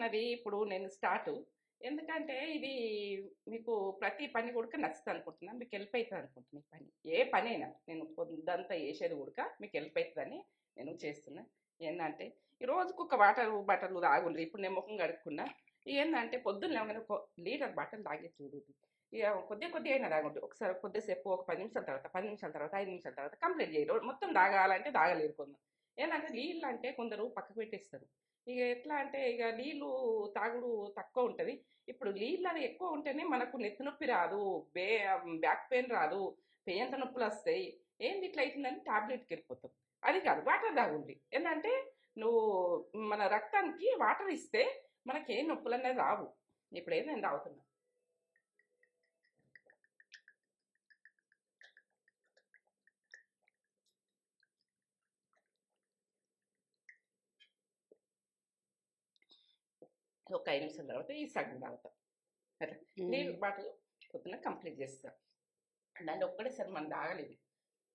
అన్నది ఇప్పుడు నేను స్టార్టు. ఎందుకంటే ఇది మీకు ప్రతి పని కూడక నచ్చుతదనుకుంటున్నా. మీకు హెల్ప్ అయితదనుకుంటున్నా ఈ పని. ఏ పనైనా నేను పొద్దంతా చేసేది కూడక మీకు హెల్ప్ అయితదని నేను చేస్తున్నా. ఏందంటే ఈ రోజుకొక బట్టలు తాగుండ్రి. ఇప్పుడు నేను ముఖం కడుక్కున్నా. ఏందంటే పొద్దున్న లేవగానే ఒక లీటర్ బట్టలు తాగి చూడుర్రి. ఇక కొద్దిగా అయినా తాగుండ్రి. ఒకసారి కొద్దిసేపు ఒక 10 నిమిషాల తర్వాత, 10 నిమిషాల తర్వాత, 5 నిమిషాల తర్వాత కంప్లీట్ చేయరు. మొత్తం తాగాలంటే తాగలేరు కొందరు. ఏందంటే నీళ్ళు అంటే కొందరు పక్కకు పెట్టేస్తారు. ఇక ఎట్లా అంటే ఇక నీళ్ళు తాగుడు తక్కువ ఉంటుంది. ఇప్పుడు నీళ్ళు అది ఎక్కువ ఉంటేనే మనకు నెత్తి నొప్పి రాదు, బే బ్యాక్ పెయిన్ రాదు, పెయ్యంత నొప్పులు వస్తాయి. ఏంది ఇట్లా అవుతుందని టాబ్లెట్కి వెళ్ళిపోతాం. అది కాదు, వాటర్ తాగుండి. ఏంటంటే నువ్వు మన రక్తానికి వాటర్ ఇస్తే మనకి ఏ నొప్పులు అనేది రావు. ఇప్పుడు ఏం నేను తాగుతున్నా. ఒక 5 నిమిషాల తర్వాత ఈ సగం తాగుతాం. అట్లా నీళ్ళు బాటిల్ పొద్దున కంప్లీట్ చేస్తాం. దాన్ని ఒక్కడేసారి మనం తాగలేదు.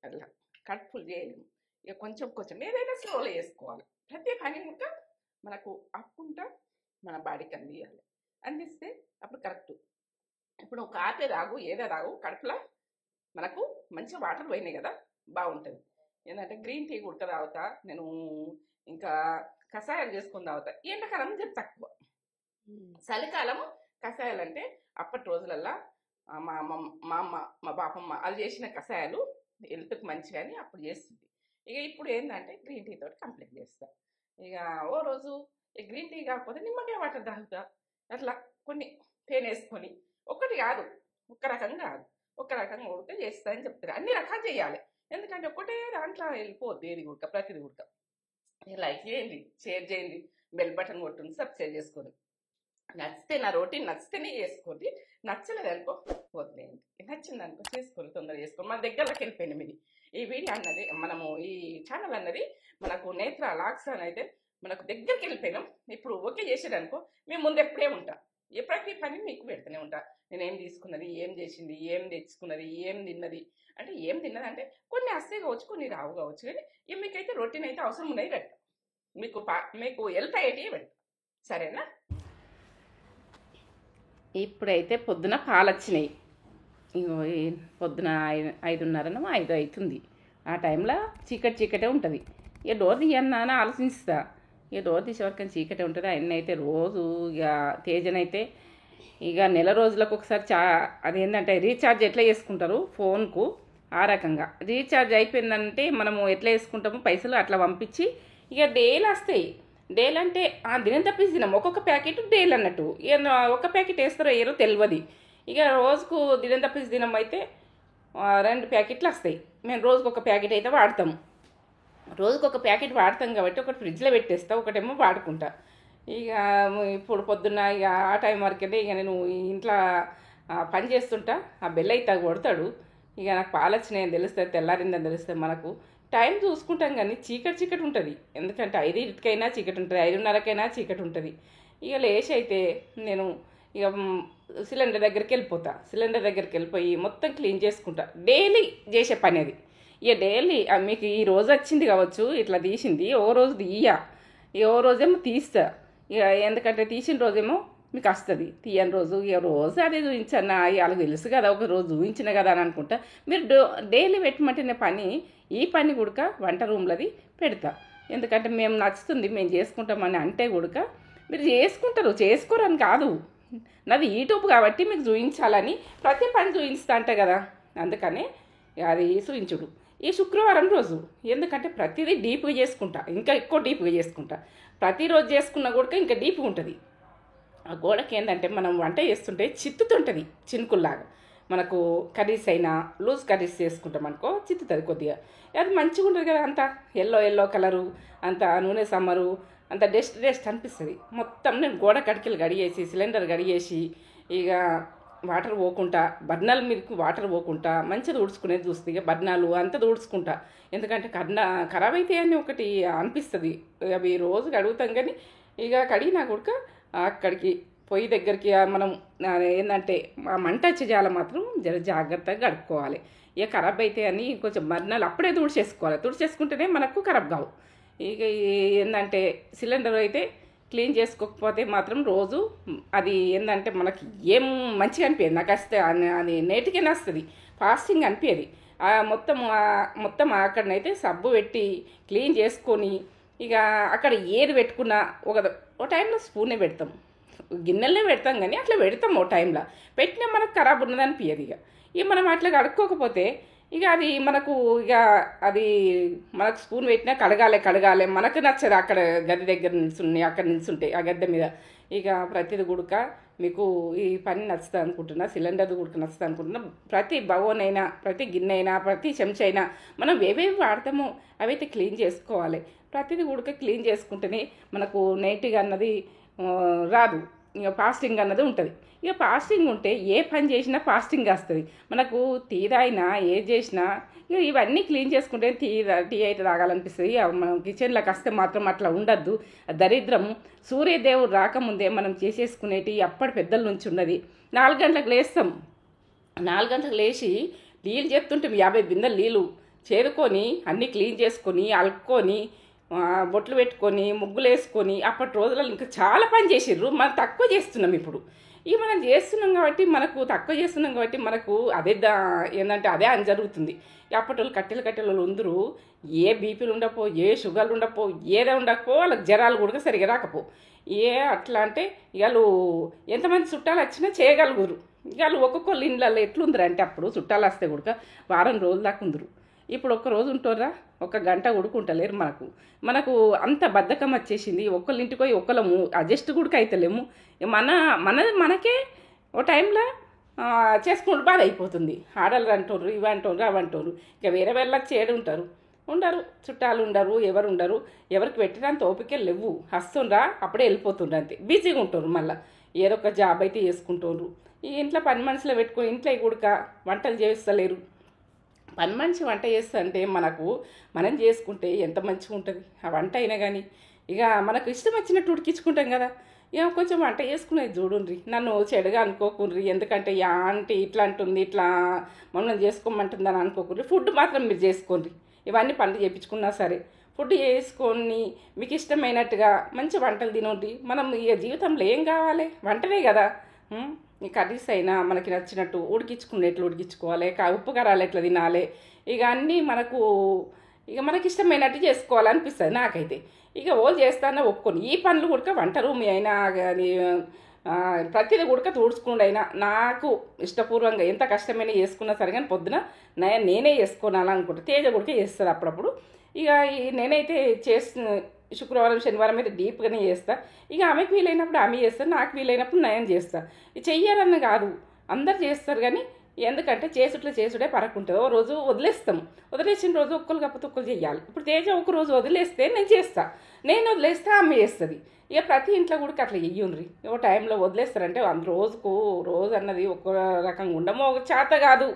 అట్లా కడుపు ఫుల్ చేయలేము. ఇక కొంచెం కొంచెం ఏదైనా స్లోలో చేసుకోవాలి. ప్రతి పని ఇంకా మనకు అప్పుంటా మన బాడీకి అందియాలి. అందిస్తే అప్పుడు కరెక్ట్. ఇప్పుడు ఒక కాఫీ తాగు, ఏదో తాగు, కడుపులో మనకు మంచి వాటర్ పోయినాయి కదా, బాగుంటుంది. ఏంటంటే గ్రీన్ టీ ఉడక తాగుతా నేను. ఇంకా కషాయాలు చేసుకుని తాగుతా. ఎండాకాలం చెప్పి తక్కువ. చలికాలము కషాయాలు అంటే అప్పటి రోజులల్లా మా అమ్మ, మా అమ్మ, మా బాపమ్మ అది చేసిన కషాయాలు హెల్త్కి మంచిగా అని అప్పుడు చేస్తుంది. ఇక ఇప్పుడు ఏంటంటే గ్రీన్ టీ తోటి కంప్లీట్ చేస్తా. ఇక ఓ రోజు ఈ గ్రీన్ టీ కాకపోతే నిమ్మకాయ వాటర్ తాగుతా. అట్లా కొన్ని తేనె వేసుకొని, ఒకటి కాదు, ఒక రకంగా కాదు, ఒక రకంగా ఉడక చేస్తా అని చెప్తారు. అన్ని రకాలు చేయాలి. ఎందుకంటే ఒకటే దాంట్లో వెళ్ళిపోద్ది ఏది ఉడక, ప్రతిది ఉడక. లైక్ చేయండి, షేర్ చేయండి, బెల్ బటన్ కొట్టుంది, సబ్స్క్రైబ్ చేసుకోండి. నచ్చితే నా రొటీన్ నచ్చితేనే చేసుకోండి, నచ్చలేదు అనుకో వదిలేయండి. నచ్చింది అనుకో చేసుకోండి, తొందరగా చేసుకోండి. మన దగ్గరలోకి వెళ్ళిపోయింది మీది ఈ వీడియో అన్నది. మనము ఈ ఛానల్ అన్నది మనకు నేత్ర లాక్స్ అని అయితే మనకు దగ్గరికి వెళ్ళిపోయినాం. ఇప్పుడు ఓకే చేసేదనుకో మేము ముందు ఎప్పుడే ఉంటా. ప్రతి పని మీకు పెడుతూనే ఉంటా. నేను ఏం తీసుకున్నది, ఏం చేసింది, ఏం తెచ్చుకున్నది, ఏం తిన్నది. అంటే ఏం తిన్నది అంటే కొన్ని వస్తే కావచ్చు, కొన్ని రావు కావచ్చు. కానీ మీకైతే రొటీన్ అయితే అవసరం ఉన్నది పెడతా. మీకు హెల్ప్ అయ్యేటివి పెడతా. సరేనా? ఇప్పుడైతే పొద్దున పాలు వచ్చినాయి. ఇంకో పొద్దున 5:30 5 అవుతుంది. ఆ టైంలో చీకటే ఉంటుంది. ఇక డోర్ తీయన్నా అని ఆలోచిస్తా. ఇక డోర్ తీసేవరకు చీకటే ఉంటుంది. ఆయన అయితే రోజు ఇక తేజనైతే ఇక నెల రోజులకు ఒకసారి అదేంటంటే రీఛార్జ్ ఎట్లా చేసుకుంటారు ఫోన్కు, ఆ రకంగా రీఛార్జ్ అయిపోయిందంటే మనము ఎట్లా వేసుకుంటామో పైసలు అట్లా పంపించి ఇక డైలీ వస్తాయి. డైలీ అంటే దినం తప్పించి దినం ఒక్కొక్క ప్యాకెట్ డైలీ అన్నట్టు. ఇక ఒక ప్యాకెట్ వేస్తారో ఏరో తెలియదు. ఇక రోజుకు దినం తప్పించి దినం అయితే 2 ప్యాకెట్లు వస్తాయి. మేము రోజుకు ఒక ప్యాకెట్ అయితే వాడతాము. రోజుకు ఒక ప్యాకెట్ వాడతాం కాబట్టి ఒకటి ఫ్రిడ్జ్లో పెట్టేస్తా, ఒకటేమో వాడుకుంటా. ఇక ఇప్పుడు పొద్దున్న ఇక ఆ టైం వరకే ఇక నేను ఇంట్లో పని చేస్తుంటా. ఆ బెల్ అయితే కొడతాడు. ఇక నాకు పాలు వచ్చినాయని తెలుస్తుంది, తెల్లారిందని తెలుస్తుంది. మనకు టైం చూసుకుంటాం కానీ చీకటి ఉంటుంది. ఎందుకంటే 5:00కైనా చీకటి ఉంటుంది, 5:30కైనా చీకటి ఉంటుంది. ఇక లేచి అయితే నేను ఇక సిలిండర్ దగ్గరికి వెళ్ళిపోతా. సిలిండర్ దగ్గరికి వెళ్ళిపోయి మొత్తం క్లీన్ చేసుకుంటా. డైలీ చేసే పని అది. ఇక డైలీ మీకు ఈ రోజు వచ్చింది కావచ్చు, ఇట్లా తీసింది ఓ రోజు తీయ, ఇక ఓ రోజేమో తీస్తా. ఇక ఎందుకంటే తీసిన రోజేమో మీకు వస్తుంది, తీయని రోజు ఇక రోజు అదే చూపించన్నా, వాళ్ళకి తెలుసు కదా ఒక రోజు చూపించిన కదా అని అనుకుంటా. మీరు డైలీ పెట్టమంటే పని, ఈ పని కూడక వంట రూమ్లది పెడతా. ఎందుకంటే మేము నచ్చుతుంది, మేము చేసుకుంటామని అంటే కూడక మీరు చేసుకుంటారు, చేసుకోరని కాదు. నాది యూట్యూబ్ కాబట్టి మీకు చూపించాలని ప్రతి పని చూపిస్తా అంట కదా, అందుకనే అది చూపించుడు. ఈ శుక్రవారం రోజు ఎందుకంటే ప్రతిదీ డీప్గా చేసుకుంటా, ఇంకా ఎక్కువ డీప్గా చేసుకుంటా. ప్రతిరోజు చేసుకున్న కూడా ఇంకా డీప్గా ఉంటుంది. ఆ గోడకి ఏంటంటే మనం వంట చేస్తుంటే చిత్తుతుంటుంది చినుకుల్లాగా. మనకు కర్రీస్ అయినా లూజ్ కర్రీస్ చేసుకుంటాం అనుకో చిత్తుతుంది కొద్దిగా. అది మంచిగా ఉంటుంది కదా, అంతా ఎల్లో కలరు, అంత నూనె సమ్మరు, అంత డస్ట్ అనిపిస్తుంది. మొత్తం నేను గోడ కడికిలు గడిగేసి, సిలిండర్ గడిగేసి, ఇక వాటర్ పోకుండా, బర్నాల మీదకి వాటర్ పోకుండా మంచిగా తుడుచుకునేది చూస్తుంది. ఇక బర్నాలు అంతా తుడుచుకుంటా. ఎందుకంటే ఖరాబ్ అయితే అని ఒకటి అనిపిస్తుంది. అవి రోజు కడుగుతాం కానీ ఇక కడిగినా కూడా అక్కడికి పొయ్యి దగ్గరికి మనం ఏంటంటే మంట వచ్చే జాల మాత్రం జాగ్రత్తగా కడుక్కోవాలి. ఇక ఖరాబ్ అయితే అని కొంచెం బర్నాలు అప్పుడే తుడిచేసుకోవాలి. తుడిచేసుకుంటేనే మనకు ఖరాబ్ కావు. ఇక ఏంటంటే సిలిండర్ అయితే క్లీన్ చేసుకోకపోతే మాత్రం రోజు అది ఏంటంటే మనకి ఏం మంచిగా అనిపించదు. నాకు వస్తే అది నేటికైనా వస్తుంది, ఫాస్టింగ్ అనిపించదు. మొత్తం అక్కడనైతే సబ్బు పెట్టి క్లీన్ చేసుకొని ఇక అక్కడ ఏది పెట్టుకున్నా ఒక టైంలో స్పూనే పెడతాం, గిన్నెలనే పెడతాం, కానీ అట్లా పెడతాం. ఓ టైంలో పెట్టినా మనకు ఖరాబ్ ఉన్నది అనిపించదు. ఇక మనం అట్లా కడుక్కోకపోతే ఇక అది అది మనకు స్పూన్ పెట్టినా కడగాలి. మనకు నచ్చదు అక్కడ గద్దె దగ్గర నిల్చుని అక్కడ నిల్చుంటే ఆ గద్దె మీద. ఇక ప్రతిది గుడక మీకు ఈ పని నచ్చుతుంది అనుకుంటున్నా, సిలిండర్ గుడక నచ్చుతుంది అనుకుంటున్నా. ప్రతి బగోన్ అయినా, ప్రతి గిన్నె అయినా, ప్రతి చెంచా అయినా మనం ఏవేవి వాడతామో అవైతే క్లీన్ చేసుకోవాలి. ప్రతిది గుడక క్లీన్ చేసుకుంటేనే మనకు నైట్గా అన్నది రాదు, ఇక ఫాస్టింగ్ అన్నది ఉంటుంది. ఇక ఫాస్టింగ్ ఉంటే ఏ పని చేసినా ఫాస్టింగ్ వస్తుంది. మనకు టీ తాగినా ఏది చేసినా ఇక ఇవన్నీ క్లీన్ చేసుకుంటే టీ అయితే తాగాలనిపిస్తుంది. మనం కిచెన్లోకి వస్తే మాత్రం అట్లా ఉండద్దు, దరిద్రము. సూర్యదేవుడు రాకముందే మనం చేసేసుకునేటి అప్పటి పెద్దల నుంచి ఉన్నది. 4 గంటలకు లేస్తాం, 4 గంటలకు లేచి నీళ్ళు చేస్తుంటే 50 బిందెలు నీళ్ళు చేరుకొని అన్నీ క్లీన్ చేసుకొని అలుక్కొని బొట్లు పెట్టుకొని ముగ్గులు వేసుకొని అప్పటి రోజులలో ఇంకా చాలా పని చేసిర్రు. మనం తక్కువ చేస్తున్నాం ఇప్పుడు. ఇక మనం చేస్తున్నాం కాబట్టి మనకు అదే ఏంటంటే అదే అని జరుగుతుంది. అప్పటి వాళ్ళు కట్టెలు ఉందరు, ఏ బీపీలు ఉండపో, ఏ షుగర్లు ఉండపో, ఏదే ఉండకపో, వాళ్ళకి జ్వరాలు కూడా సరిగా రాకపో. అట్లా అంటే వాళ్ళు ఎంతమంది చుట్టాలు వచ్చినా చేయగలుగురు. వాళ్ళు ఒక్కొక్కళ్ళు ఇండ్లలో ఎట్లుందరు అంటే అప్పుడు చుట్టాలు వస్తే కూడా వారం రోజుల దాకా ఉందరు. ఇప్పుడు ఒక్కరోజు ఉంటుర్రా, 1 గంట ఉడుకుంటలేరు. మనకు అంత బద్ధకం వచ్చేసింది. ఒకళ్ళ ఇంటికి పోయి ఒకళ్ళము అడ్జస్ట్ కూడా అవుతలేము. మనకే ఓ టైంలో చేసుకుంటూ బాధ అయిపోతుంది. ఆడలు అంటారు, ఇవి అంటారు, అవి అంటారు. ఇక వేరే వాళ్ళకి ఉండరు, చుట్టాలు ఉండరు, ఎవరికి పెట్టినంత ఓపిక లేవు. వస్తుండ్రా అప్పుడే వెళ్ళిపోతుండ్రు, అంతే బిజీగా ఉంటారు. మళ్ళీ ఏదో ఒక జాబ్ అయితే చేసుకుంటారు. ఈ ఇంట్లో పని మనుషులు పెట్టుకొని ఇంట్లో కూడా వంటలు చేస్తలేరు. పని మనిషి వంట చేస్తుంటే మనం చేసుకుంటే ఎంత మంచిగా ఉంటుంది ఆ వంట అయినా కానీ. ఇక మనకు ఇష్టం వచ్చినట్టు ఉడికించుకుంటాం కదా. ఇక కొంచెం వంట చేసుకునేది చూడుండ్రి, నన్ను చెడుగా అనుకోకుండ్రి. ఎందుకంటే ఆంటీ ఇట్లా అంటుంది, ఇట్లా మనం చేసుకోమంటుందని అనుకోకుండ్రి. ఫుడ్ మాత్రం మీరు చేసుకోండి. ఇవన్నీ పనులు చేయించుకున్నా సరే ఫుడ్ చేసుకొని మీకు ఇష్టమైనట్టుగా మంచి వంటలు తినండి. మనం ఇక జీవితంలో ఏం కావాలి, వంటనే కదా. ఈ కర్రీస్ అయినా మనకి నచ్చినట్టు ఎట్లా ఉడికించుకోవాలి, ఉప్పు కారాలు ఎట్లా తినాలి, ఇక అన్నీ మనకి ఇష్టమైనట్టు చేసుకోవాలనిపిస్తుంది నాకైతే. ఇక ఓళ్ళు చేస్తానే ఒప్పుకొని ఈ పనులు కూడా వంట రూమ్ అయినా కానీ ప్రతిదీ కూడా తుడుచుకుండైనా నాకు ఇష్టపూర్వంగా ఎంత కష్టమైనా చేసుకున్నా సరే కానీ పొద్దున నేనే చేసుకోనాలనుకుంటా. తేజ కూడా చేస్తుంది అప్పుడప్పుడు. ఇక నేనైతే శుక్రవారం శనివారం అయితే డీప్గానే చేస్తా. ఇక ఆమెకు వీలైనప్పుడు ఆమె చేస్తాను, నాకు వీలైనప్పుడు నేను చేస్తాను. చెయ్యాలన్న కాదు, అందరు చేస్తారు కానీ ఎందుకంటే చేసుడే పరకుంటుంది. ఓ రోజు వదిలేసిన రోజు ఒక్కరు కాకపోతే ఒక్కరు చేయాలి. ఇప్పుడు తేజ ఒక రోజు వదిలేస్తే నేను చేస్తా, నేను వదిలేస్తే ఆమె చేస్తుంది. ఇక ప్రతి ఇంట్లో కూడా అట్లా చెయ్యండ్రి. ఓ టైంలో వదిలేస్తారంటే రోజు అన్నది ఒక రకంగా ఉండమో ఒక చేత కాదు,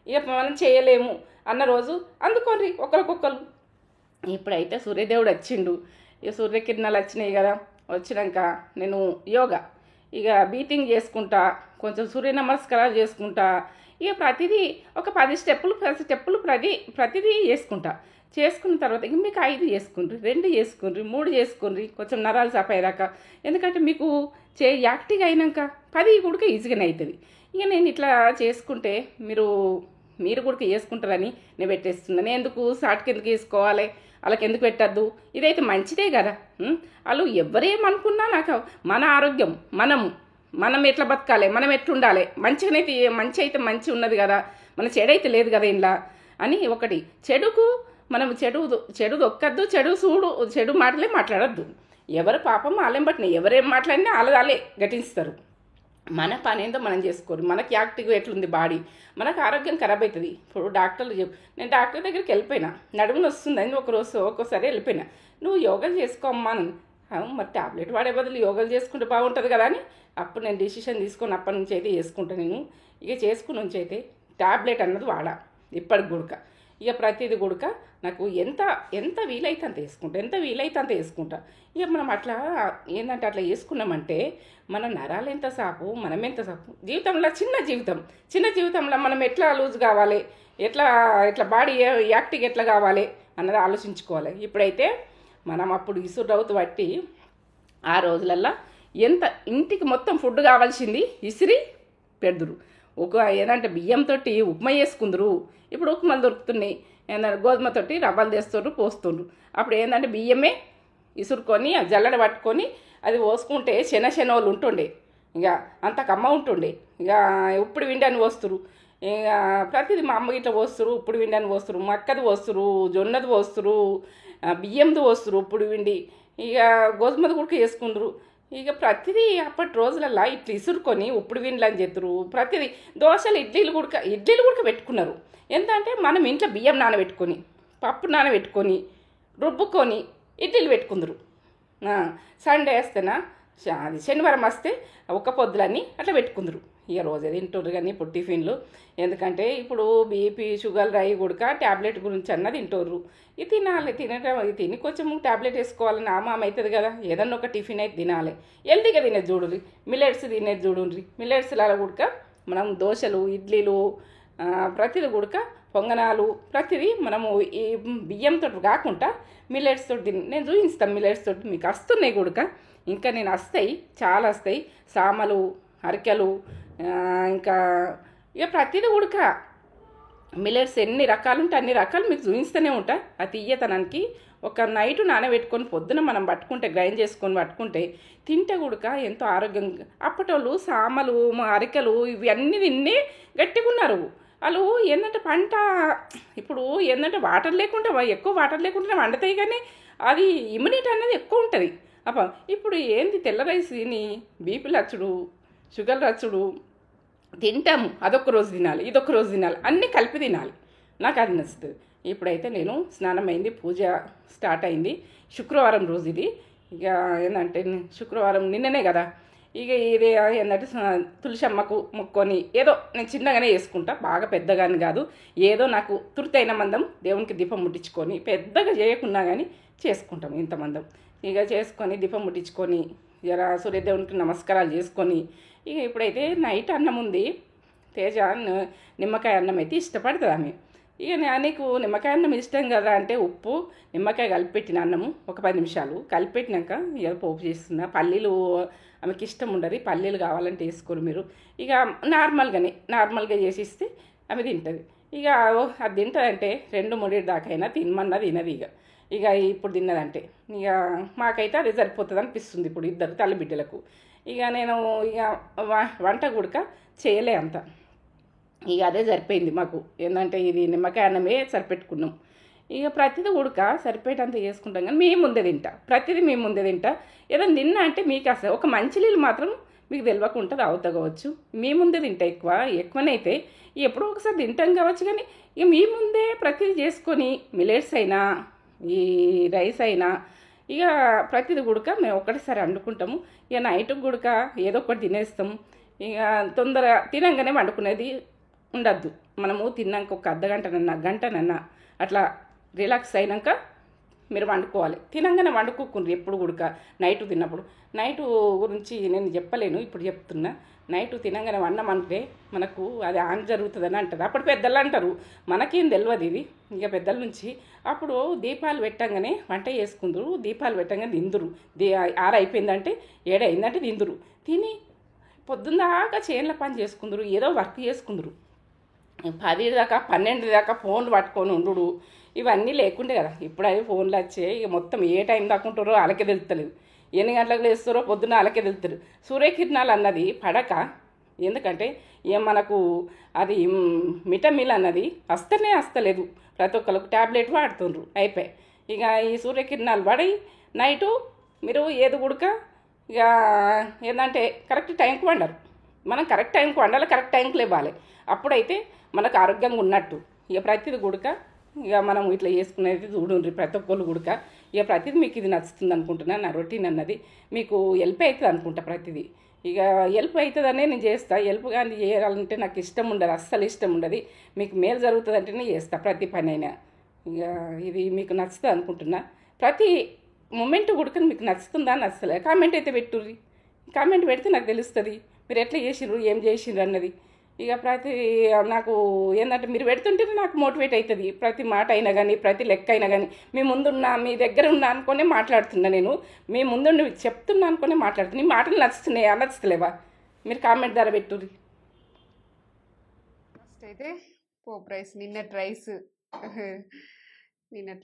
ఇక మనం చేయలేము అన్న రోజు అందుకోండి ఒకరికొకరు. ఇప్పుడైతే సూర్యదేవుడు వచ్చిండు, ఇక సూర్యకిరణాలు వచ్చినాయి కదా. వచ్చినాక నేను యోగా ఇక బ్రీతింగ్ చేసుకుంటా, కొంచెం సూర్య నమస్కారాలు చేసుకుంటా. ఇక ప్రతిదీ ఒక 10 స్టెప్పులు ప్రతిదీ చేసుకున్న తర్వాత ఇక మీకు 5 చేసుకుండ్రి, 2 చేసుకుండ్రి, 3 చేసుకుండ్రి, కొంచెం నరాలు సాపయ్యాక. ఎందుకంటే మీకు యాక్టివ్ అయినాక 10 కూడా ఈజీగానే అవుతుంది. ఇక నేను ఇట్లా చేసుకుంటే మీరు కూడా చేసుకుంటారని నేను పెట్టేస్తున్నాను. ఎందుకు షార్ట్కి ఎందుకు వేసుకోవాలి, వాళ్ళకి ఎందుకు పెట్టద్దు, ఇదైతే మంచిదే కదా. వాళ్ళు ఎవరేమనుకున్నా నాకు మన ఆరోగ్యం మనం ఎట్లా బతకాలి, మనం ఎట్లుండాలి, మంచి అయితే మంచి ఉన్నది కదా, మన చెడైతే లేదు కదా ఇంట్లో అని. ఒకటి మనం చెడు దొక్కద్దు, చెడు మాటలే మాట్లాడద్దు. ఎవరు పాపం వాళ్ళేం పట్టినాయి, ఎవరేం మాట్లాడినా వాళ్ళే ఘటిస్తారు. మన పని ఏందో మనం చేసుకోరు. మనకి యాక్టివ్గా ఎట్లుంది బాడీ, మనకు ఆరోగ్యం ఖరాబ్ అవుతుంది. ఇప్పుడు డాక్టర్లు నేను డాక్టర్ దగ్గరికి వెళ్ళిపోయినా, నడుములు వస్తుందని ఒక్కోసారి వెళ్ళిపోయినా, నువ్వు యోగాలు చేసుకోమ్మా. మరి టాబ్లెట్ వాడే బదులు యోగాలు చేసుకుంటే బాగుంటుంది కదా అని అప్పుడు నేను డిసిషన్ తీసుకొని అప్పటి నుంచి అయితే చేసుకుంటాను. నేను ఇక చేసుకుని నుంచి అయితే టాబ్లెట్ అన్నది వాడా ఇప్పటికి గుడక. ఇక ప్రతిదీ గుడక నాకు ఎంత వీలైతే అంత వేసుకుంటా. ఇక మనం అట్లా ఏంటంటే అట్లా వేసుకున్నామంటే మన నరాలు ఎంత సాపు, మనం ఎంత సాపు. జీవితంలో చిన్న జీవితంలో మనం ఎట్లా లూజ్ కావాలి, ఎట్లా బాడీ యాక్టివ్ ఎట్లా కావాలి అన్నది ఆలోచించుకోవాలి. ఇప్పుడైతే మనం అప్పుడు ఇసురవుతు బట్టి ఆ రోజులల్లో ఎంత ఇంటికి మొత్తం ఫుడ్ కావాల్సింది ఇసిరి పెడుదురు. ఏదంటే బియ్యంతో ఉప్మా చేసుకుందరు. ఇప్పుడు ఉప్మాలు దొరుకుతున్నాయి, ఏంటంటే గోధుమతోటి రవ్వలు తెస్తుండ్రు, పోస్తుండ్రు. అప్పుడు ఏంటంటే బియ్యమే ఇసురుకొని జల్లెడ పట్టుకొని అది పోసుకుంటే శనశనోళ్ళు ఉంటుండే, ఇక అంత కమ్మ ఉంటుండే. ఇక ఉప్పుడు విండని పోస్తురు, ఇక ప్రతిదీ మా అమ్మ ఇట్లా పోస్తురు, ఉప్పుడు విండని పోస్తురు, మక్కది పోస్తురు, జొన్నది పోస్తురు, బియ్యంది పోస్తురు ఉప్పుడు విండి, ఇక గోధుమది కూడా వేసుకుందరు. ఇక ప్రతిదీ అప్పటి రోజులల్లో ఇట్లా ఇసురుకొని ఉప్పుడు విండ్లు అని చెప్తురు. ప్రతిదీ దోశలు ఇడ్లీలు కూడా పెట్టుకున్నారు. ఎందుకంటే మనం ఇంట్లో బియ్యం నానబెట్టుకొని పప్పు నానబెట్టుకొని రుబ్బుకొని ఇడ్లీలు పెట్టుకుందరు. సండే వేస్తేనా అది శనివారం వస్తే ఒక్క పొద్దులన్నీ అట్లా పెట్టుకుందరు. ఇక రోజే తింటుర్రు కానీ ఇప్పుడు టిఫిన్లు, ఎందుకంటే ఇప్పుడు బీపీ షుగర్ అయ్యి కూడా ట్యాబ్లెట్ గురించి అన్న తింటుర్రు. ఇది తినాలి, తిని కొంచెం ట్యాబ్లెట్ వేసుకోవాలని ఆమామ అవుతుంది కదా, ఏదన్నా ఒక టిఫిన్ అయితే తినాలి. హెల్తీగా తినేది చూడుర్రి, మిల్లెట్స్ తినేది చూడుండ్రి. మిల్లెట్స్లలో కూడా మనం దోశలు ఇడ్లీలు ప్రతిదీ కూడా పొంగనాలు ప్రతిదీ మనము ఈ బియ్యంతో కాకుండా మిల్లెట్స్ తోటి తిని నేను చూపిస్తాను. మిల్లెట్స్ తోటి మీకు వస్తున్నాయి కూడా, ఇంకా నేను వస్తాయి, చాలా వస్తాయి. సామలు, అరికెలు, ఇంకా ఇక ప్రతిదీ కూడా మిల్లెట్స్ ఎన్ని రకాలు ఉంటే అన్ని రకాలు మీకు చూపిస్తూనే ఉంటా. ఆ తీయతనానికి ఒక నైటు నానబెట్టుకొని పొద్దున మనం పట్టుకుంటే గ్రైండ్ చేసుకొని పట్టుకుంటే తింటే కూడా ఎంతో ఆరోగ్యంగా. అప్పటోళ్ళు సామలు అరికెలు ఇవి అన్నీ తిని గట్టిగా ఉన్నారు వాళ్ళు. ఏంటంటే పంట ఇప్పుడు ఏంటంటే ఎక్కువ వాటర్ లేకుండా వండుతాయి, కానీ అది ఇమ్యూనిటీ అనేది ఎక్కువ ఉంటుంది. ఇప్పుడు ఏంది తెల్ల రైస్ తిని బీపీలు వచ్చుడు, షుగర్ వచ్చుడు, తింటాము అదొక రోజు తినాలి, ఇదొక రోజు తినాలి, అన్నీ కలిపి తినాలి. నాకు అది నచ్చుతుంది. ఇప్పుడైతే నేను స్నానం అయింది, పూజ స్టార్ట్ అయింది. శుక్రవారం రోజు ఇది. ఇక ఏంటంటే శుక్రవారం నిన్ననే కదా, ఇక ఇది ఏంటంటే తులసమ్మకు మొక్కొని ఏదో నేను చిన్నగానే చేసుకుంటా, బాగా పెద్దగాని కాదు. ఏదో నాకు తుర్తైన మందం దేవునికి దీపం ముట్టించుకొని, పెద్దగా చేయకున్నా కానీ చేసుకుంటాం ఇంతమందం. ఇక చేసుకొని దీపం ముట్టించుకొని జర సూర్యదేవునికి నమస్కారాలు చేసుకొని, ఇక ఇప్పుడైతే నైట్ అన్నం ఉంది. తేజ నిమ్మకాయ అన్నం అయితే ఇష్టపడుతుంది ఆమె. ఇక నీకు నిమ్మకాయ అన్నం ఇష్టం కదా అంటే ఉప్పు నిమ్మకాయ కలిపెట్టిన అన్నము ఒక 10 నిమిషాలు కలిపెట్టినాక ఇక పోపు చేస్తున్నా. పల్లీలు ఆమెకి ఇష్టం ఉండదు, పల్లీలు కావాలంటే వేసుకోరు మీరు. ఇక నార్మల్గా చేసిస్తే ఆమె తింటుంది. ఇక అది తింటుందంటే 2-3 దాకా అయినా తినమన్నా తినది. ఇక ఇప్పుడు తిన్నదంటే ఇక మాకైతే అదే సరిపోతుంది అనిపిస్తుంది ఇప్పుడు ఇద్దరు తల్లిబిడ్డలకు. ఇక నేను ఇక వంట కూడా చేయలే అంత, ఇక అదే సరిపోయింది మాకు. ఏంటంటే ఇది నిమ్మకాయ అన్నమే సరిపెట్టుకున్నాం. ఇక ప్రతిదీ ఉడక సరిపోయేటంత చేసుకుంటాం, కానీ మేము ముందే తింటా, ప్రతిదీ మేము ముందే తింటా. ఏదైనా తిన్నా అంటే మీకు అసలు ఒక మంచినీళ్ళు మాత్రం మీకు తెలియకుండా తాగుతావచ్చు. మీ ముందే తింటా, ఎక్కువనైతే ఎప్పుడో ఒకసారి తింటాం కావచ్చు, కానీ ఇక మీ ముందే ప్రతిదీ చేసుకొని మిల్లెట్స్ అయినా ఈ రైస్ అయినా ఇక ప్రతిదీ గుడక మేము ఒకటేసారి వండుకుంటాము. ఇక నైట్కి గుడక ఏదో ఒకటి తినేస్తాము. ఇక తొందర తినంగానే వండుకునేది ఉండద్దు. మనము తిన్నాక ఒక గంటనన్నా అట్లా రిలాక్స్ అయినాక మీరు వండుకోవాలి. తినంగానే వండుకోకుండ్రి ఎప్పుడు కూడా. నైట్ తిన్నప్పుడు నైటు గురించి నేను చెప్పలేను, ఇప్పుడు చెప్తున్నా. నైటు తినంగానే వండమంటే మనకు అది ఆన్ జరుగుతుందని అంటారు. అప్పుడు పెద్దలు అంటారు, మనకేం తెలియదు ఇది. ఇక పెద్దల నుంచి అప్పుడు దీపాలు పెట్టంగానే వంట చేసుకుందరు, దీపాలు పెట్టంగానే తిందురు. 6 అయిపోయిందంటే 7 అయిందంటే తిందురు. తిని పొద్దున్నదాకా చేనుల పని చేసుకుందరు, ఏదో వర్క్ చేసుకుందరు. 10 దాకా 12 దాకా ఫోన్లు పట్టుకొని ఉండు, ఇవన్నీ లేకుండే కదా. ఇప్పుడు అవి ఫోన్లు వచ్చాయి. ఇక మొత్తం ఏ టైం దాకా ఉంటారో వాళ్ళకే తెలుస్తలేదు, ఎన్ని గంటలకు లేస్తారో పొద్దున్న వాళ్ళకే తెలుస్తారు. సూర్యకిరణాలు అన్నది పడక, ఎందుకంటే మనకు అది మిటమిల్ అన్నది వస్తలేదు. ప్రతి ఒక్కరికి ట్యాబ్లెట్ వాడుతుండ్రు, అయిపోయి ఇక ఈ సూర్యకిరణాలు పడి నైటు మీరు ఏది ఉడక ఇక ఏంటంటే కరెక్ట్ టైంకి వండరు. మనం కరెక్ట్ టైంకి వండాలి, కరెక్ట్ టైంకి లేవాలి, అప్పుడైతే మనకు ఆరోగ్యంగా ఉన్నట్టు. ఇక ప్రతిది గుడక ఇక మనం ఇట్లా చేసుకునేది చూడండి ప్రతి ఒక్కళ్ళు గుడక. ఇక ప్రతిదీ మీకు ఇది నచ్చుతుంది అనుకుంటున్నాను. నా రొటీన్ అన్నది మీకు హెల్ప్ అవుతుంది అనుకుంటా. ప్రతిదీ ఇక హెల్ప్ అవుతుందనే నేను చేస్తా. హెల్ప్ కానీ చేయాలంటే నాకు ఇష్టం ఉండదు, అస్సలు ఇష్టం ఉండదు. మీకు మేలు జరుగుతుంది అంటేనే చేస్తా ప్రతి పని అయినా. ఇక ఇది మీకు నచ్చుతుంది అనుకుంటున్నా. ప్రతి మూమెంట్ గుడక మీకు నచ్చుతుందా నచ్చలే కామెంట్ అయితే పెట్టుర్రి. కామెంట్ పెడితే నాకు తెలుస్తుంది మీరు ఎట్లా చేసిర్రు, ఏం చేసిర్రు అన్నది. ఇక ప్రతి నాకు ఏంటంటే మీరు పెడుతుంటే నాకు మోటివేట్ అవుతుంది. ప్రతి మాట అయినా కానీ ప్రతి లెక్క అయినా కానీ మీ ముందున్నా మీ దగ్గర ఉన్నా అనుకునే మాట్లాడుతున్నా. నేను మీ ముందు చెప్తున్నా అనుకునే మాట్లాడుతున్నా. ఈ మాటలు నచ్చుతున్నాయా నచ్చుతలేవా మీరు కామెంట్ ద్వారా పెట్టుర్రి. ఫస్ట్ అయితే పోపు రైస్ నిన్నటి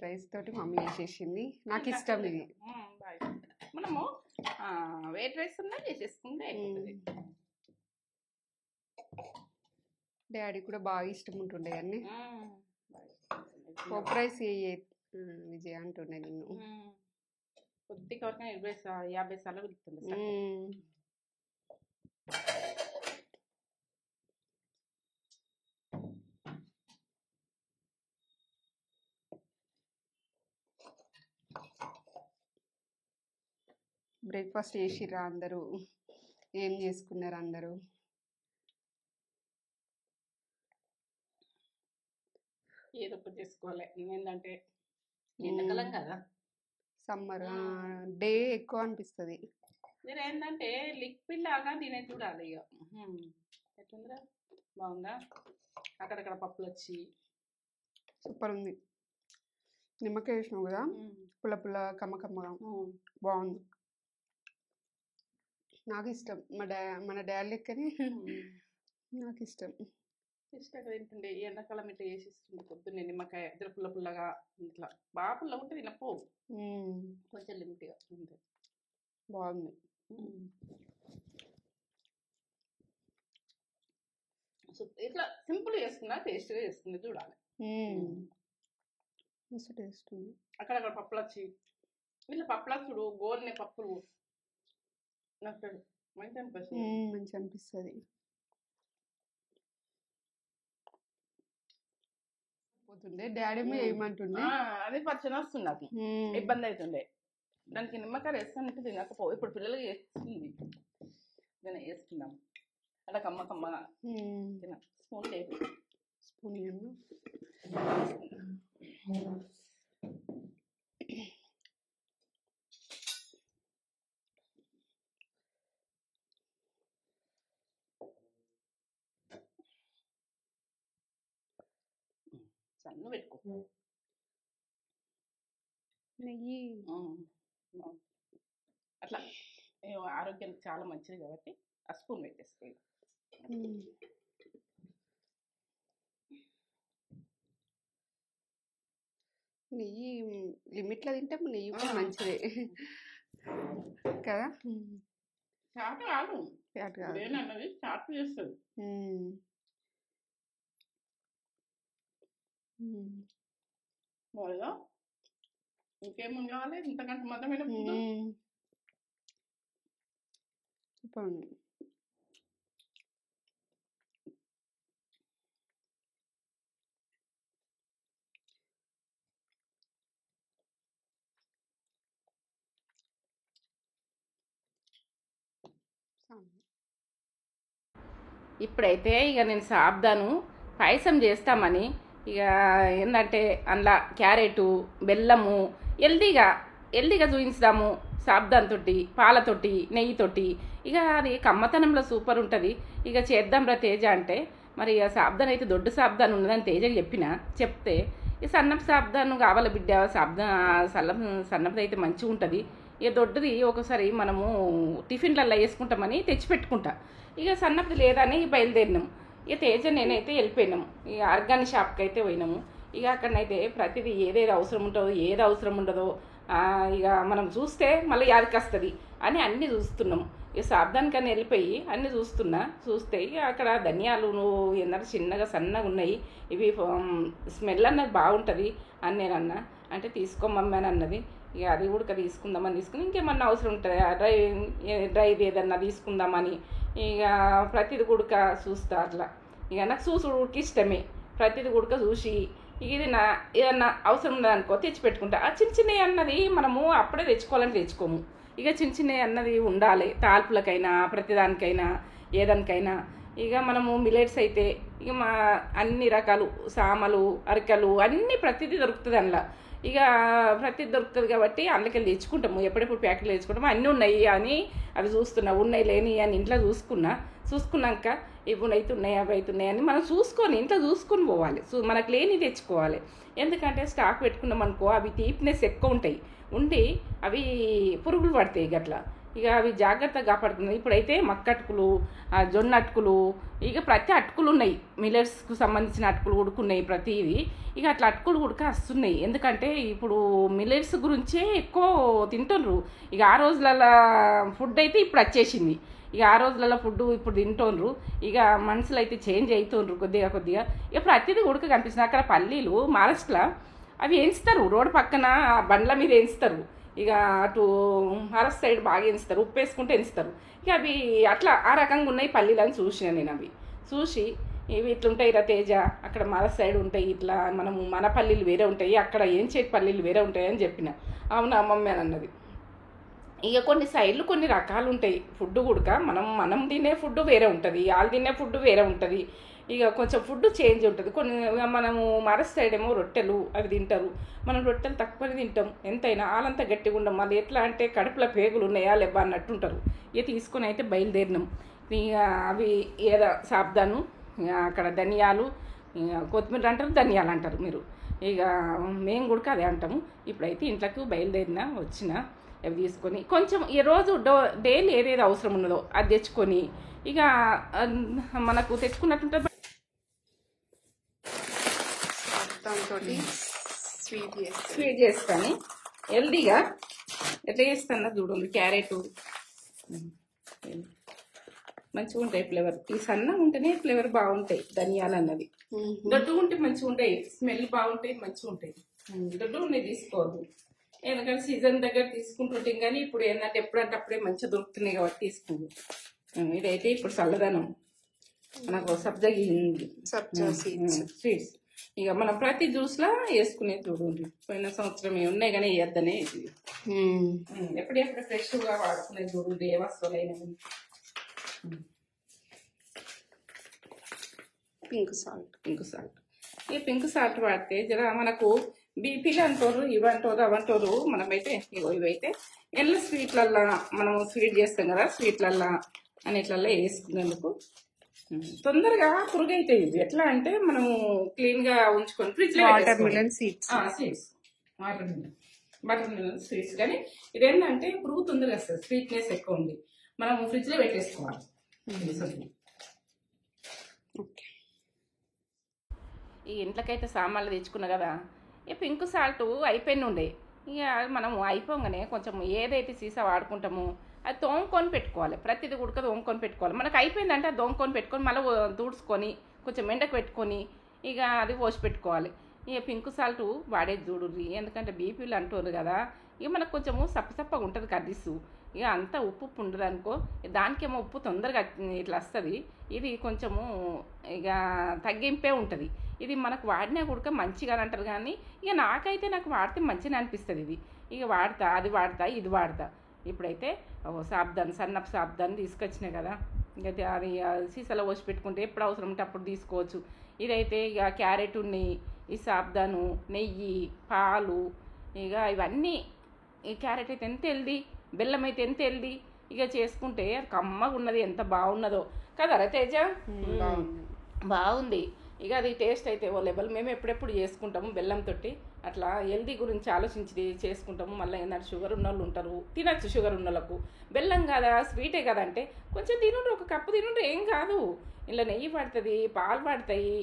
రైస్ తోటి మమ్మీ చేసేసింది. నాకు ఇష్టం ఇది. మనము వెయిట్ రైస్ ఉన్నా చేసేసుకుంటే డాడీ కూడా బాగా ఇష్టం ఉంటుండే అన్ని పోపు రైస్ విజయ అంటుండే నిన్ను కొద్దిగా 50 సార్లు వెళ్తుంది. బ్రేక్ఫాస్ట్ చేసిర్రా అందరూ? ఏం చేసుకున్నారు అందరూ? ఏదో ఒకటి చేసుకోవాలి. ఏంటంటే ఎండాకాలం కదా, సమ్మర్ డే ఎక్కువ అనిపిస్తుంది. మీరు ఏంటంటే లిక్విడ్ లాగా తినే చూడాలి. ఇక ఎట్లుందిరా, బాగుందా? అక్కడక్కడ పప్పులు వచ్చి సూపర్ ఉంది. నిమ్మకాయ వేసినావు కదా, పుల్ల పుల్ల కమ్మ కమ్మగా బాగుంది. నాకు ఇష్టం. మన డాడీ లెక్కనే నాకు ఇష్టం. ఇష్టంగా తింటుండే. ఈ ఎండాకాలం ఇట్లా చేసి ఇస్తుండే పొద్దున్నే నిమ్మకాయ ఇద్దరు పుల్ల పుల్లగా ఇట్లా బాగా పుల్లగా ఉంటుంది. తినపో కొంచెం లిమిట్గా ఉంటుంది. బాగుంది. ఇట్లా సింపుల్ చేసుకున్నా టేస్ట్గా చేసుకుని చూడాలి. టేస్ట్ ఉంది. అక్కడక్కడ పప్పులు వచ్చి ఇట్లా పప్పులు చూడు, గోల్ని పప్పులు నాకు మంచి అనిపిస్తుంది. పోతుండే డాడీ ఏమంటుండే, అదే పచ్చని వస్తుంది. నాకు ఇబ్బంది అవుతుండే. దానికి నిమ్మకాయ వేస్తానంటే తినకపో. ఇప్పుడు పిల్లలకి వేస్తుంది, నేను వేసుకున్నాం అలా కమ్మ కమ్మగా తిన. స్పూన్ లేదు, స్పూన్ సన్న పెట్టుకో. నెయ్యి అట్లా ఆరోగ్యానికి చాలా మంచిది కాబట్టి ఆ స్పూన్ పెట్టేసుకో. నెయ్యి లిమిట్లో తింటే నెయ్యి కూడా మంచిదే కదా. చాట్ కాదు, అన్నది చాట్ చేస్తుంది. బాగా ఇంకేమని కావాలి ఇంతకంటే మతమైన ఇప్పుడైతే ఇక నేను సాబ్దాను పాయసం చేస్తామని ఇక ఏంటంటే అందులో క్యారెటు బెల్లము హెల్దీగా చూపించుదాము. సాబ్దాంతో పాలతోటి నెయ్యితోటి ఇక అది కమ్మతనంలో సూపర్ ఉంటుంది. ఇక చేద్దాం రా తేజ అంటే మరి ఇక సాబ్దాన్ అయితే దొడ్డు సాబ్దాన్ ఉన్నదని తేజకి చెప్తే ఇక సన్నపు సాబ్దాను కావాలి బిడ్డ, సన్నపది అయితే మంచిగా ఉంటుంది. ఇక దొడ్డుది ఒకసారి మనము టిఫిన్లలో వేసుకుంటామని తెచ్చిపెట్టుకుంటా. ఇక సన్నపది లేదని బయలుదేరినాము. ఇక తేజ నేనైతే వెళ్ళిపోయినాము. ఇక ఆర్గానిక్ షాప్కి అయితే పోయినాము. ఇక అక్కడనైతే ప్రతిదీ ఏదేది అవసరం ఉంటుందో ఏది అవసరం ఉండదో ఇక మనం చూస్తే మళ్ళీ యాదికి వస్తుంది అని అన్నీ చూస్తున్నాము. ఇక సాబ్దానికని వెళ్ళిపోయి అన్నీ చూస్తే ఇక అక్కడ ధనియాలు ఏంటంటే చిన్నగా సన్నగా ఉన్నాయి. ఇవి స్మెల్ అన్నది బాగుంటుంది అని నేను అన్నా. అంటే తీసుకోమమ్మా అని అన్నది. ఇక అది కూడా తీసుకుందామని తీసుకుని ఇంకేమన్నా అవసరం ఉంటుంది డ్రైది ఏదన్నా తీసుకుందామని ఇక ప్రతిది గుడక చూస్తా. అట్లా ఇక నాకు చూసుడికి ఇష్టమే. ప్రతిది గుడక చూసి ఇది ఏదన్నా అవసరం ఉన్నదనుకో తెచ్చిపెట్టుకుంటా. ఆ చిన్నవి అన్నది మనము అప్పుడే తెచ్చుకోవాలని తెచ్చుకోము. ఇక చిన్నవి అన్నది ఉండాలి తాల్పులకైనా ప్రతిదానికైనా ఏదానికైనా. ఇక మనము మిలెట్స్ అయితే ఇక మా అన్ని రకాలు సామలు అరికలు అన్నీ ప్రతిదీ దొరుకుతుంది అందులో. ఇక ప్రతిదీ దొరుకుతుంది కాబట్టి అందుకెళ్ళి తెచ్చుకుంటాము, ఎప్పుడెప్పుడు ప్యాకెట్లు తెచ్చుకుంటాము. అన్నీ ఉన్నాయి అని అవి చూస్తున్నా, ఉన్నాయి లేని అని ఇంట్లో చూసుకున్నాక ఇవి అవుతున్నాయి అవి అవుతున్నాయి అని మనం చూసుకొని ఇంట్లో చూసుకొని పోవాలి. మనకు లేని తెచ్చుకోవాలి. ఎందుకంటే స్టాక్ పెట్టుకున్నాం అనుకో అవి తీపినెస్ ఎక్కువ ఉంటాయి, ఉండి అవి పురుగులు పడతాయి గట్లా. ఇక అవి జాగ్రత్తగా కాపాడుకున్నాయి. ఇప్పుడైతే మక్క అటుకులు, జొన్న అటుకులు, ఇక ప్రతి అటుకులు ఉన్నాయి, మిల్లెట్స్కు సంబంధించిన అటుకులు ఉడుకున్నాయి ప్రతిది. ఇక అట్లా అటుకులు ఉడక వస్తున్నాయి. ఎందుకంటే ఇప్పుడు మిల్లెట్స్ గురించే ఎక్కువ తింటున్నారు. ఇక ఆ రోజులలో ఫుడ్ అయితే ఇప్పుడు వచ్చేసింది. ఇక ఆ రోజులలో ఫుడ్ ఇప్పుడు తింటుండ్రు. ఇక మనుషులు అయితే చేంజ్ అవుతుండ్రు కొద్దిగా. ఇక ప్రతిదీ ఉడక కనిపిస్తుంది. అక్కడ పల్లీలు మహారాష్ట్రలో అవి వేయిస్తారు, రోడ్డు పక్కన బండ్ల మీద వేయిస్తారు. ఇక అటు మహారాష్ట్ర సైడ్ బాగా వేయిస్తారు, ఉప్పు వేసుకుంటే వేయిస్తారు. ఇక అవి అట్లా ఆ రకంగా ఉన్నాయి పల్లీలు అని చూసిన నేను. అవి చూసి ఇవి ఇట్లుంటాయి రా తేజ, అక్కడ మహారాష్ట్ర సైడ్ ఉంటాయి ఇట్లా, మన పల్లీలు వేరే ఉంటాయి, అక్కడ ఏం చేతి పల్లీలు వేరే ఉంటాయి అని చెప్పిన. అవునా మమ్మీ అని అన్నది. ఇక కొన్ని సైడ్లు కొన్ని రకాలు ఉంటాయి ఫుడ్ కూడా. మనం తినే ఫుడ్ వేరే ఉంటుంది, వాళ్ళు తినే ఫుడ్ వేరే ఉంటుంది. ఇక కొంచెం ఫుడ్ చేంజ్ ఉంటుంది. మనము మహారాష్ట్ర సైడ్ ఏమో రొట్టెలు అవి తింటారు, మనం రొట్టెలు తక్కువనే తింటాం ఎంతైనా. వాళ్ళంతా గట్టిగా ఉండం. మళ్ళీ ఎట్లా అంటే కడుపులో పేగులు ఉన్నాయా లేవా అన్నట్టు ఉంటారు. ఇక తీసుకొని అయితే బయలుదేరినాం. ఇక అవి ఏదో సాబ్దాను, అక్కడ ధనియాలు, కొత్తిమీర అంటారు, ధనియాలు అంటారు మీరు. ఇక మేము కూడా అదే అంటాము. ఇప్పుడైతే ఇంట్లోకి వచ్చిన అవి తీసుకొని కొంచెం ఈ రోజు డైలీ ఏదేది అవసరం ఉన్నదో అది తెచ్చుకొని ఇక మనకు తెచ్చుకున్నట్టుంటుంది. దాంతో స్వీట్ చేస్తాను హెల్దీగా. ఎట్లా చేస్తాను చూడండి. క్యారెట్ మంచిగా ఉంటాయి ఫ్లేవర్. ఈ సన్నం ఉంటేనే ఫ్లేవర్ బాగుంటాయి. ధనియాలు అన్నది దొడ్డు ఉంటే మంచిగా ఉంటాయి, స్మెల్ బాగుంటాయి, మంచిగా ఉంటాయి. దొడ్డు ఉన్నాయి తీసుకోవద్దు, ఎందుకంటే సీజన్ దగ్గర తీసుకుంటుంటాం. కానీ ఇప్పుడు ఏంటంటే ఎప్పుడంటే అప్పుడే మంచిగా దొరుకుతున్నాయి కాబట్టి తీసుకుంటాం. ఇదైతే ఇప్పుడు చల్లదనం మనకు సబ్జా సీడ్స్. ఇక మనం ప్రతి జ్యూస్లో వేసుకునేది చూడండి. పోయిన సంవత్సరం ఉన్నాయి కానీ వేయద్దనే ఇది ఎప్పుడెప్పుడు ఫ్రెష్గా వాడుకునేది చూడండి. ఏ వస్తువులైనా పింక్ సాల్ట్ ఈ పింక్ సాల్ట్ వాడితే జర మనకు బీపీలు అంటారు, ఇవంటారు అవంటారు. మనమైతే ఇవైతే ఎల్ల స్వీట్లల్లో మనం స్వీట్ చేస్తాం కదా, స్వీట్లల్లో అన్నిట్లల్లో వేసుకునేందుకు తొందరగా పురుగు అవుతాయి. ఇది ఎట్లా అంటే మనము క్లీన్గా ఉంచుకొని ఫ్రిడ్జ్లో water melon seeds butter melon sweets. కానీ ఇదేంటంటే పురుగు తొందరగా వస్తుంది, స్వీట్నెస్ ఎక్కువ ఉంది. మనం ఫ్రిడ్జ్లో పెట్టేసుకోవాలి. ఈ ఇంట్లోకైతే సామాన్లు తెచ్చుకున్నా కదా, ఈ పింక్ సాల్ట్ అయిపోయిన ఉండే. ఇక మనము అయిపోగానే కొంచెం ఏదైతే సీసా వాడుకుంటామో అది తోముకొని పెట్టుకోవాలి. ప్రతిదీ ఉడక తోముకొని పెట్టుకోవాలి. మనకు అయిపోయిందంటే అది తోముకొని పెట్టుకొని మళ్ళీ తుడుచుకొని కొంచెం ఎండకు పెట్టుకొని ఇక అది పోసి పెట్టుకోవాలి. ఇక పింక్ సాల్ట్ వాడేది చూడుర్రి, ఎందుకంటే బీపీలు అంటారు కదా. ఇక మనకు కొంచెము సప్పసప్పగా ఉంటుంది కర్రీసు. ఇక అంతా ఉప్పు ఉండదు అనుకో, దానికేమో ఉప్పు తొందరగా ఇట్లా వస్తుంది. ఇది కొంచెము ఇక తగ్గింపే ఉంటుంది. ఇది మనకు వాడినా కూడా మంచిగా అంటారు. కానీ ఇక నాకు వాడితే మంచిగా అనిపిస్తుంది. ఇది ఇక వాడతా, అది వాడతా, ఇది వాడతా. ఇప్పుడైతే సాబ్దాన్, సన్నపు సాబ్దాన్ తీసుకొచ్చినాయి కదా, ఇక అది సీసాలో పోసి పెట్టుకుంటే ఎప్పుడు అవసరం ఉంటే అప్పుడు తీసుకోవచ్చు. ఇదైతే ఇక క్యారెట్ ఉన్నాయి, ఈ సాబ్దాను, నెయ్యి, పాలు, ఇక ఇవన్నీ. ఈ క్యారెట్ అయితే ఎంత హెల్దీ, బెల్లం అయితే ఎంత హెల్దీ. ఇక చేసుకుంటే కమ్మగా ఉన్నది, ఎంత బాగున్నదో కదా తేజ. బాగుంది. ఇక అది టేస్ట్ అయితే ఓ లెవెల్. మేము ఎప్పుడెప్పుడు చేసుకుంటాము బెల్లంతో, అట్లా హెల్దీ గురించి ఆలోచించి చేసుకుంటాము. మళ్ళీ ఏంటంటే షుగర్ ఉన్న వాళ్ళు ఉంటారు, తినచ్చు. షుగర్ ఉన్న వాళ్ళకు బెల్లం కదా, స్వీటే కదా అంటే కొంచెం తినుండ్రు, ఒక కప్పు తినుండ్రు, ఏం కాదు. ఇలా నెయ్యి పడుతుంది, పాలు పడతాయి.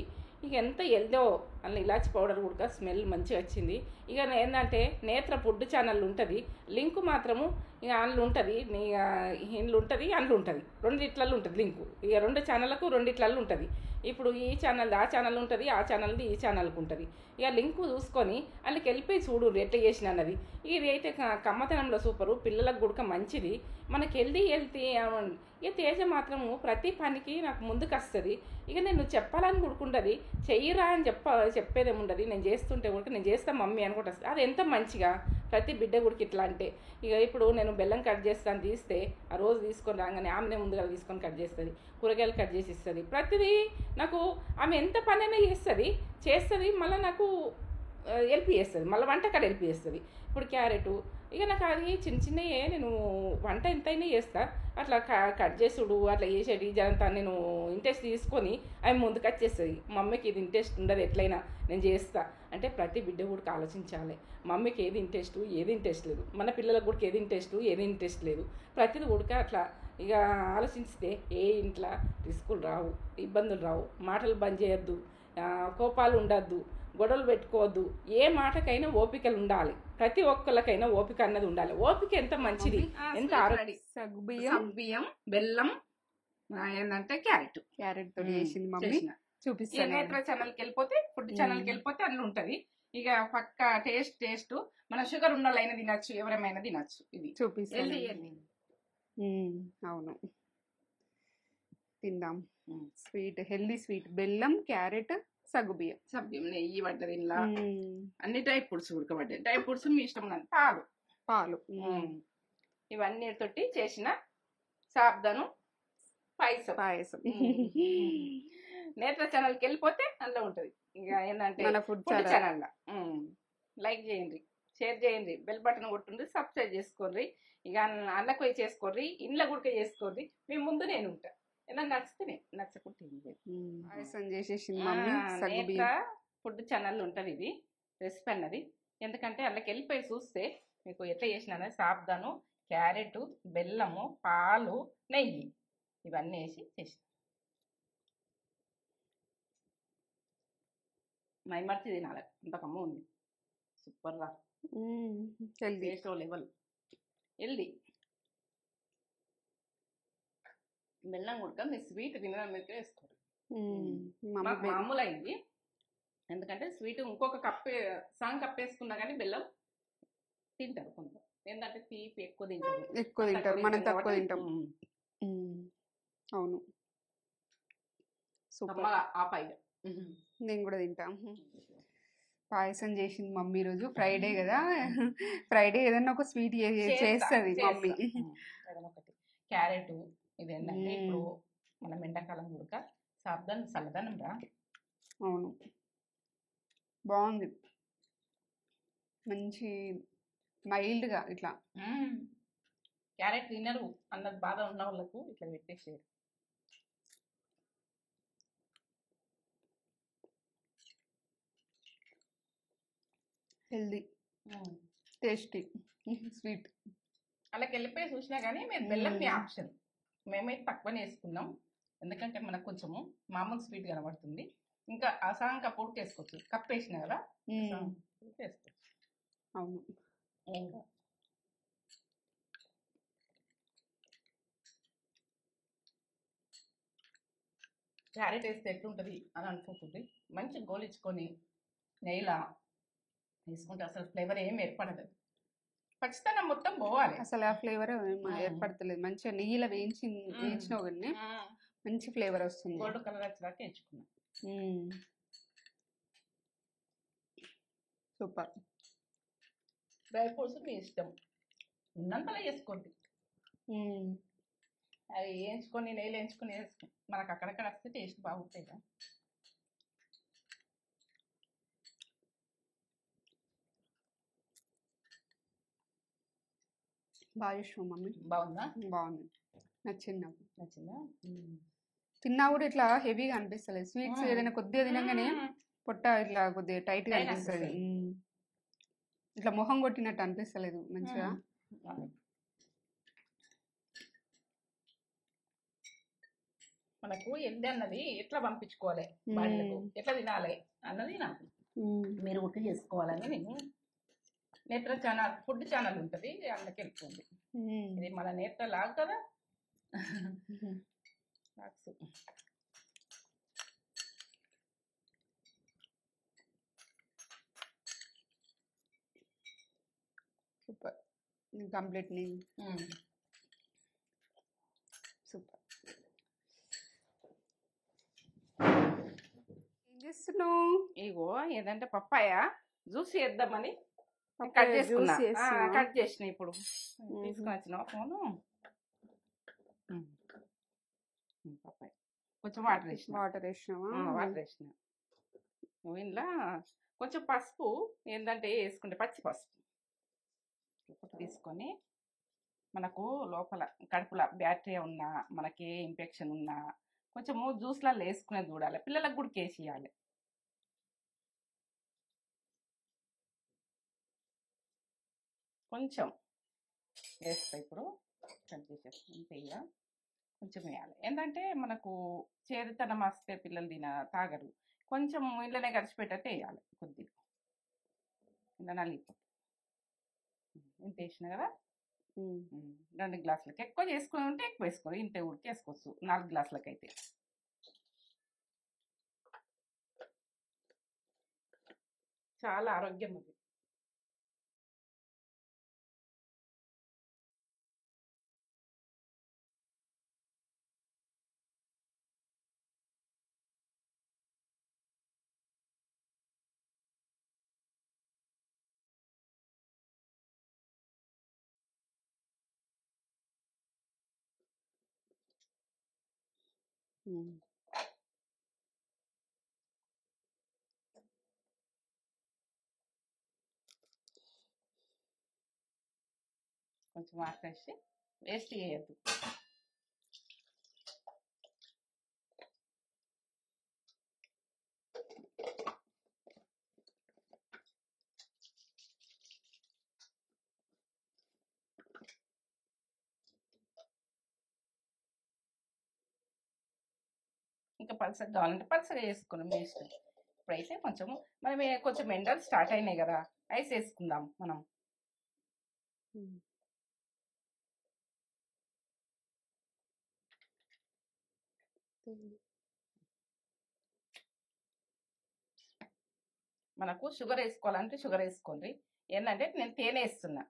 ఇక ఎంత హెల్దో. అందులో ఇలాచి పౌడర్ కూడా స్మెల్ మంచిగా వచ్చింది. ఇక ఏంటంటే నేత్ర ఫుడ్ ఛానల్ ఉంటుంది, లింకు మాత్రము ఇక అందులో ఉంటుంది. ఇక ఇండ్లు ఉంటుంది, అందులో ఉంటుంది, రెండిట్లలో ఉంటుంది లింకు. ఇక 2 ఛానళ్ళకు రెండిట్లలో ఉంటుంది. ఇప్పుడు ఈ ఛానల్ ఆ ఛానల్ ఉంటుంది, ఆ ఛానల్ది ఈ ఛానల్కి ఉంటుంది. ఇక లింకు చూసుకొని అందులోకి వెళ్ళిపోయి చూడు ఎట్లా చేసిన అన్నది. ఇది అయితే కమ్మతనంలో సూపరు, పిల్లలకు కూడా మంచిది, మనకి హెల్తీ. ఇక తేజ మాత్రము ప్రతి పనికి నాకు ముందుకు వస్తుంది. ఇక నేను చెప్పాలని కూడుకుంటుంది, చెయ్యిరా అని చెప్పేదేమి ఉండదు. నేను చేస్తుంటే కూడా నేను చేస్తా మమ్మీ అనుకుంటా. అది ఎంత మంచిగా ప్రతి బిడ్డ కూడా ఇట్లా అంటే. ఇక ఇప్పుడు నేను బెల్లం కట్ చేస్తాను తీస్తే ఆ రోజు తీసుకొని రాగానే ఆమెనే ముందుగా తీసుకొని కట్ చేస్తుంది, కూరగాయలు కట్ చేసి ఇస్తుంది. ప్రతిదీ నాకు ఆమె ఎంత పనైనా చేస్తుంది మళ్ళీ నాకు హెల్ప్ చేస్తుంది, మళ్ళీ వంటకాడ హెల్ప్ చేస్తుంది. ఇప్పుడు క్యారెట్ ఇక నాకు అది చిన్న చిన్నయే, నేను వంట ఎంతైనా చేస్తా. అట్లా కట్ చేసుడు అట్లా చేసేది ఇదంతా నేను ఇంట్రెస్ట్ తీసుకొని ఆమె ముందుకు వచ్చేస్తుంది. మమ్మీకి ఇది ఇంట్రెస్ట్ ఉండదు, ఎట్లయినా నేను చేస్తా అంటే ప్రతి బిడ్డ కూడా ఆలోచించాలి. మమ్మీకి ఏది ఇంట్రెస్ట్ లేదు, మన పిల్లలకు కూడా ఏది ఇంట్రెస్ట్ లేదు. ప్రతిది కూడా అట్లా ఇక ఆలోచిస్తే ఏ ఇంట్లో రిస్కులు రావు, ఇబ్బందులు రావు, మాటలు బంద్ చేయొద్దు, కోపాలు ఉండద్దు, గొడవలు పెట్టుకోవద్దు. ఏ మాటకైనా ఓపికలు ఉండాలి, ప్రతి ఒక్కరికైనా ఓపిక అన్నది ఉండాలి. ఓపిక ఎంత మంచిది, ఎంత ఆరోగ్యం. సగ్గుబియ్యం, బెల్లం, ఏంటంటే క్యారెట్ తో చేసింది మమ్మీ. చూపిస్తాను. నేత్ర ఛానల్కి వెళ్ళిపోతే, ఫుడ్ ఛానల్కి వెళ్ళిపోతే అందులో ఉంటుంది. ఇక పక్క టేస్ట్ మన షుగర్ ఉన్న వాళ్ళైనా తినచ్చు, ఎవరేమైనా తినచ్చు. ఇది చూపిస్తాను. అవును, తిందాం. స్వీట్, హెల్దీ స్వీట్, బెల్లం, క్యారెట్, సగ్గుబియ్యం, నెయ్యి పడ్డది ఇలా, అన్ని డ్రై ఫ్రూట్స్ ఉడకబడ్డాయి. డ్రై ఫ్రూట్స్ మీ ఇష్టం కానీ పాలు ఇవన్నీ తోటి చేసిన సాబ్దాను పాయసం. నేత్ర ఛానల్కి వెళ్ళిపోతే అందులో ఉంటుంది. ఇక ఏంటంటే మన ఫుడ్ ఛానల్ లైక్ చేయండి, షేర్ చేయండి, బెల్ బటన్ కొట్టుండి, సబ్స్క్రైబ్ చేసుకోండి. ఇక అన్నకు పోయి చేసుకోండి, ఇంట్లో గుడిక చేసుకోండి. మీ ముందు నేను ఉంటా, ఏదైనా నచ్చితే నచ్చకుంటే పాయసం చేసేసింది. ఫుడ్ ఛానల్ ఉంటుంది ఇది రెసిపీ అన్నది. ఎందుకంటే అందులోకి వెళ్ళిపోయి చూస్తే మీకు ఎట్లా చేసిన సాబ్దాను, క్యారెట్, బెల్లము, పాలు, నెయ్యి ఇవన్నీ వేసి చేసిన మైమర్చి తినాలి, అంత కమ్మ ఉంది. సూపర్ రా, టేస్ట్ లెవెల్. హెల్దీ బెల్లం కూడా మీ స్వీట్ తినడం మీద వేసుకోరు, మామూలు అయింది. ఎందుకంటే స్వీట్ ఇంకొక కప్ వేసుకున్నా కానీ బెల్లం తింటారు కొంచెం. ఏంటంటే తీపి ఎక్కువ తింటారు, మనం తక్కువ తింటాం. అవును, సూపర్. నేను కూడా తింటా. పాయసం చేసింది మమ్మీ రోజు. ఫ్రైడే కదా, ఫ్రైడే ఏదన్నా ఒక స్వీట్ చేస్తుంది మమ్మీ. ఏదైనా ఒకటి క్యారెట్ ఇదేంటంటే ఇప్పుడు మనం ఎండాకాలం కూడా సాబ్దాన్ చల్లదనం రా. అవును, బాగుంది, మంచి మైల్డ్గా ఇట్లా. క్యారెట్ తినరు అన్నది బాధ ఉన్న వాళ్ళకు ఇట్లా పెట్టేసేది. Healthy, tasty, sweet. అలాగే వెళ్ళిపోయి చూసినా కానీ మేము బెల్లం మీ ఆప్షన్, మేమైతే తక్కువనే వేసుకున్నాం. ఎందుకంటే మనకు కొంచెము మామూలు స్వీట్ కనబడుతుంది. ఇంకా అసాం కప్పు వేసుకోవచ్చు, కప్ వేసిన కదా వేసుకోవచ్చు. అవును, ఇంకా క్యారెట్ వేస్తే ఎట్లుంటుంది అని అనుకుంటుంది. మంచి గోలించుకొని నెయ్యిలా తీసుకుంటే అసలు ఫ్లేవర్ ఏం ఏర్పడదు, పచ్చితనం మొత్తం పోవాలి. అసలు ఆ ఫ్లేవర్ ఏర్పడతలేదు. మంచిగా నెయ్యిలో వేయించినా కానీ మంచి ఫ్లేవర్ వస్తుంది. గోల్డ్ కలర్ వచ్చేదాకా వేయించుకున్నాం. సూపర్. డ్రై ఫ్రూట్స్ మీ ఇష్టం, ఉన్నంతలో వేసుకోండి. అవి వేయించుకొని నెయ్యిలు వేయించుకొని వేసుకో, మనకు అక్కడక్కడ వస్తే టేస్ట్ బాగుంటాయి కదా. బాగా ఇష్టం మమ్మీ. బాగుందా? బాగుంది, నచ్చింది నాకు. నచ్చిందా? తిన్నా కూడా ఇట్లా హెవీగా అనిపిస్తలేదు. స్వీట్స్ ఏదైనా కొద్దిగా తినగానే పొట్ట ఇట్లా కొద్దిగా టైట్గా అనిపిస్తుంది. ఇట్లా మొహం కొట్టినట్టు అనిపిస్తలేదు మంచిగా. మనకు ఎంత అన్నది ఎట్లా పంపించుకోవాలి, వాళ్ళకు ఎట్లా తినాలి అన్నది నాకు మీరు గుర్తు చేసుకోవాలని నేను. నేత్ర ఛానల్ ఫుడ్ ఛానల్ ఉంటుంది, అందులోకి వెళ్ళిపోండి. ఇది మన నేత్ర లాగ్ కదా. Super, complete super. చేస్తున్నావు? ఇగో ఏదంటే పప్పాయ జ్యూస్ చేద్దామని పప్పాయ కట్ చేసుకున్నా. జ్యూస్ చేస్తున్నావా? కట్ చేసిన ఇప్పుడు తీసుకుని వచ్చిన ఫోను. పప్పాయ కొంచెం వాటర్ వేసిన. వాటర్ వేసినావా? వాటర్ వేసిన. ఇంట్లో కొంచెం పసుపు ఏంటంటే వేసుకుంటే పచ్చి పసుపు తీసుకొని మనకు లోపల కడుపులో బ్యాక్టీరియా ఉన్నా మనకి ఏ ఇన్ఫెక్షన్ ఉన్నా కొంచెము జ్యూస్లలో వేసుకునేది చూడాలి. పిల్లలకు కూడా కేసేయాలి. కొంచెం వేస్తా ఇప్పుడు కట్ చేసేస్తాం. ఇంత కొంచెం వేయాలి. ఏంటంటే మనకు చేదుతనం వస్తే పిల్లలు తాగరు. కొంచెం ఇంట్లోనే గడిచిపెట్టట్టు వేయాలి. కొద్దిగా ఇలా నలిగిపోతుంది. ఇంత వేసిన కదా 2 గ్లాసులకి. ఎక్కువ చేసుకుని ఉంటే ఎక్కువ వేసుకోవాలి. ఇంత ఉడికి వేసుకోవచ్చు 4 గ్లాసులకి అయితే. చాలా ఆరోగ్యం అది. కొంచెం వాటర్ వేసి వేస్ట్ చేయద్దు. ఇంకా పలసగా కావాలంటే పలసగా వేసుకున్నాం మీ ఇష్టం. ఇప్పుడైతే కొంచెము మనం కొంచెం ఎండలు స్టార్ట్ అయినాయి కదా, ఐస్ వేసుకుందాం మనం. మనకు షుగర్ వేసుకోవాలంటే షుగర్ వేసుకోండి. ఏంటంటే నేను తేనె వేస్తున్నా.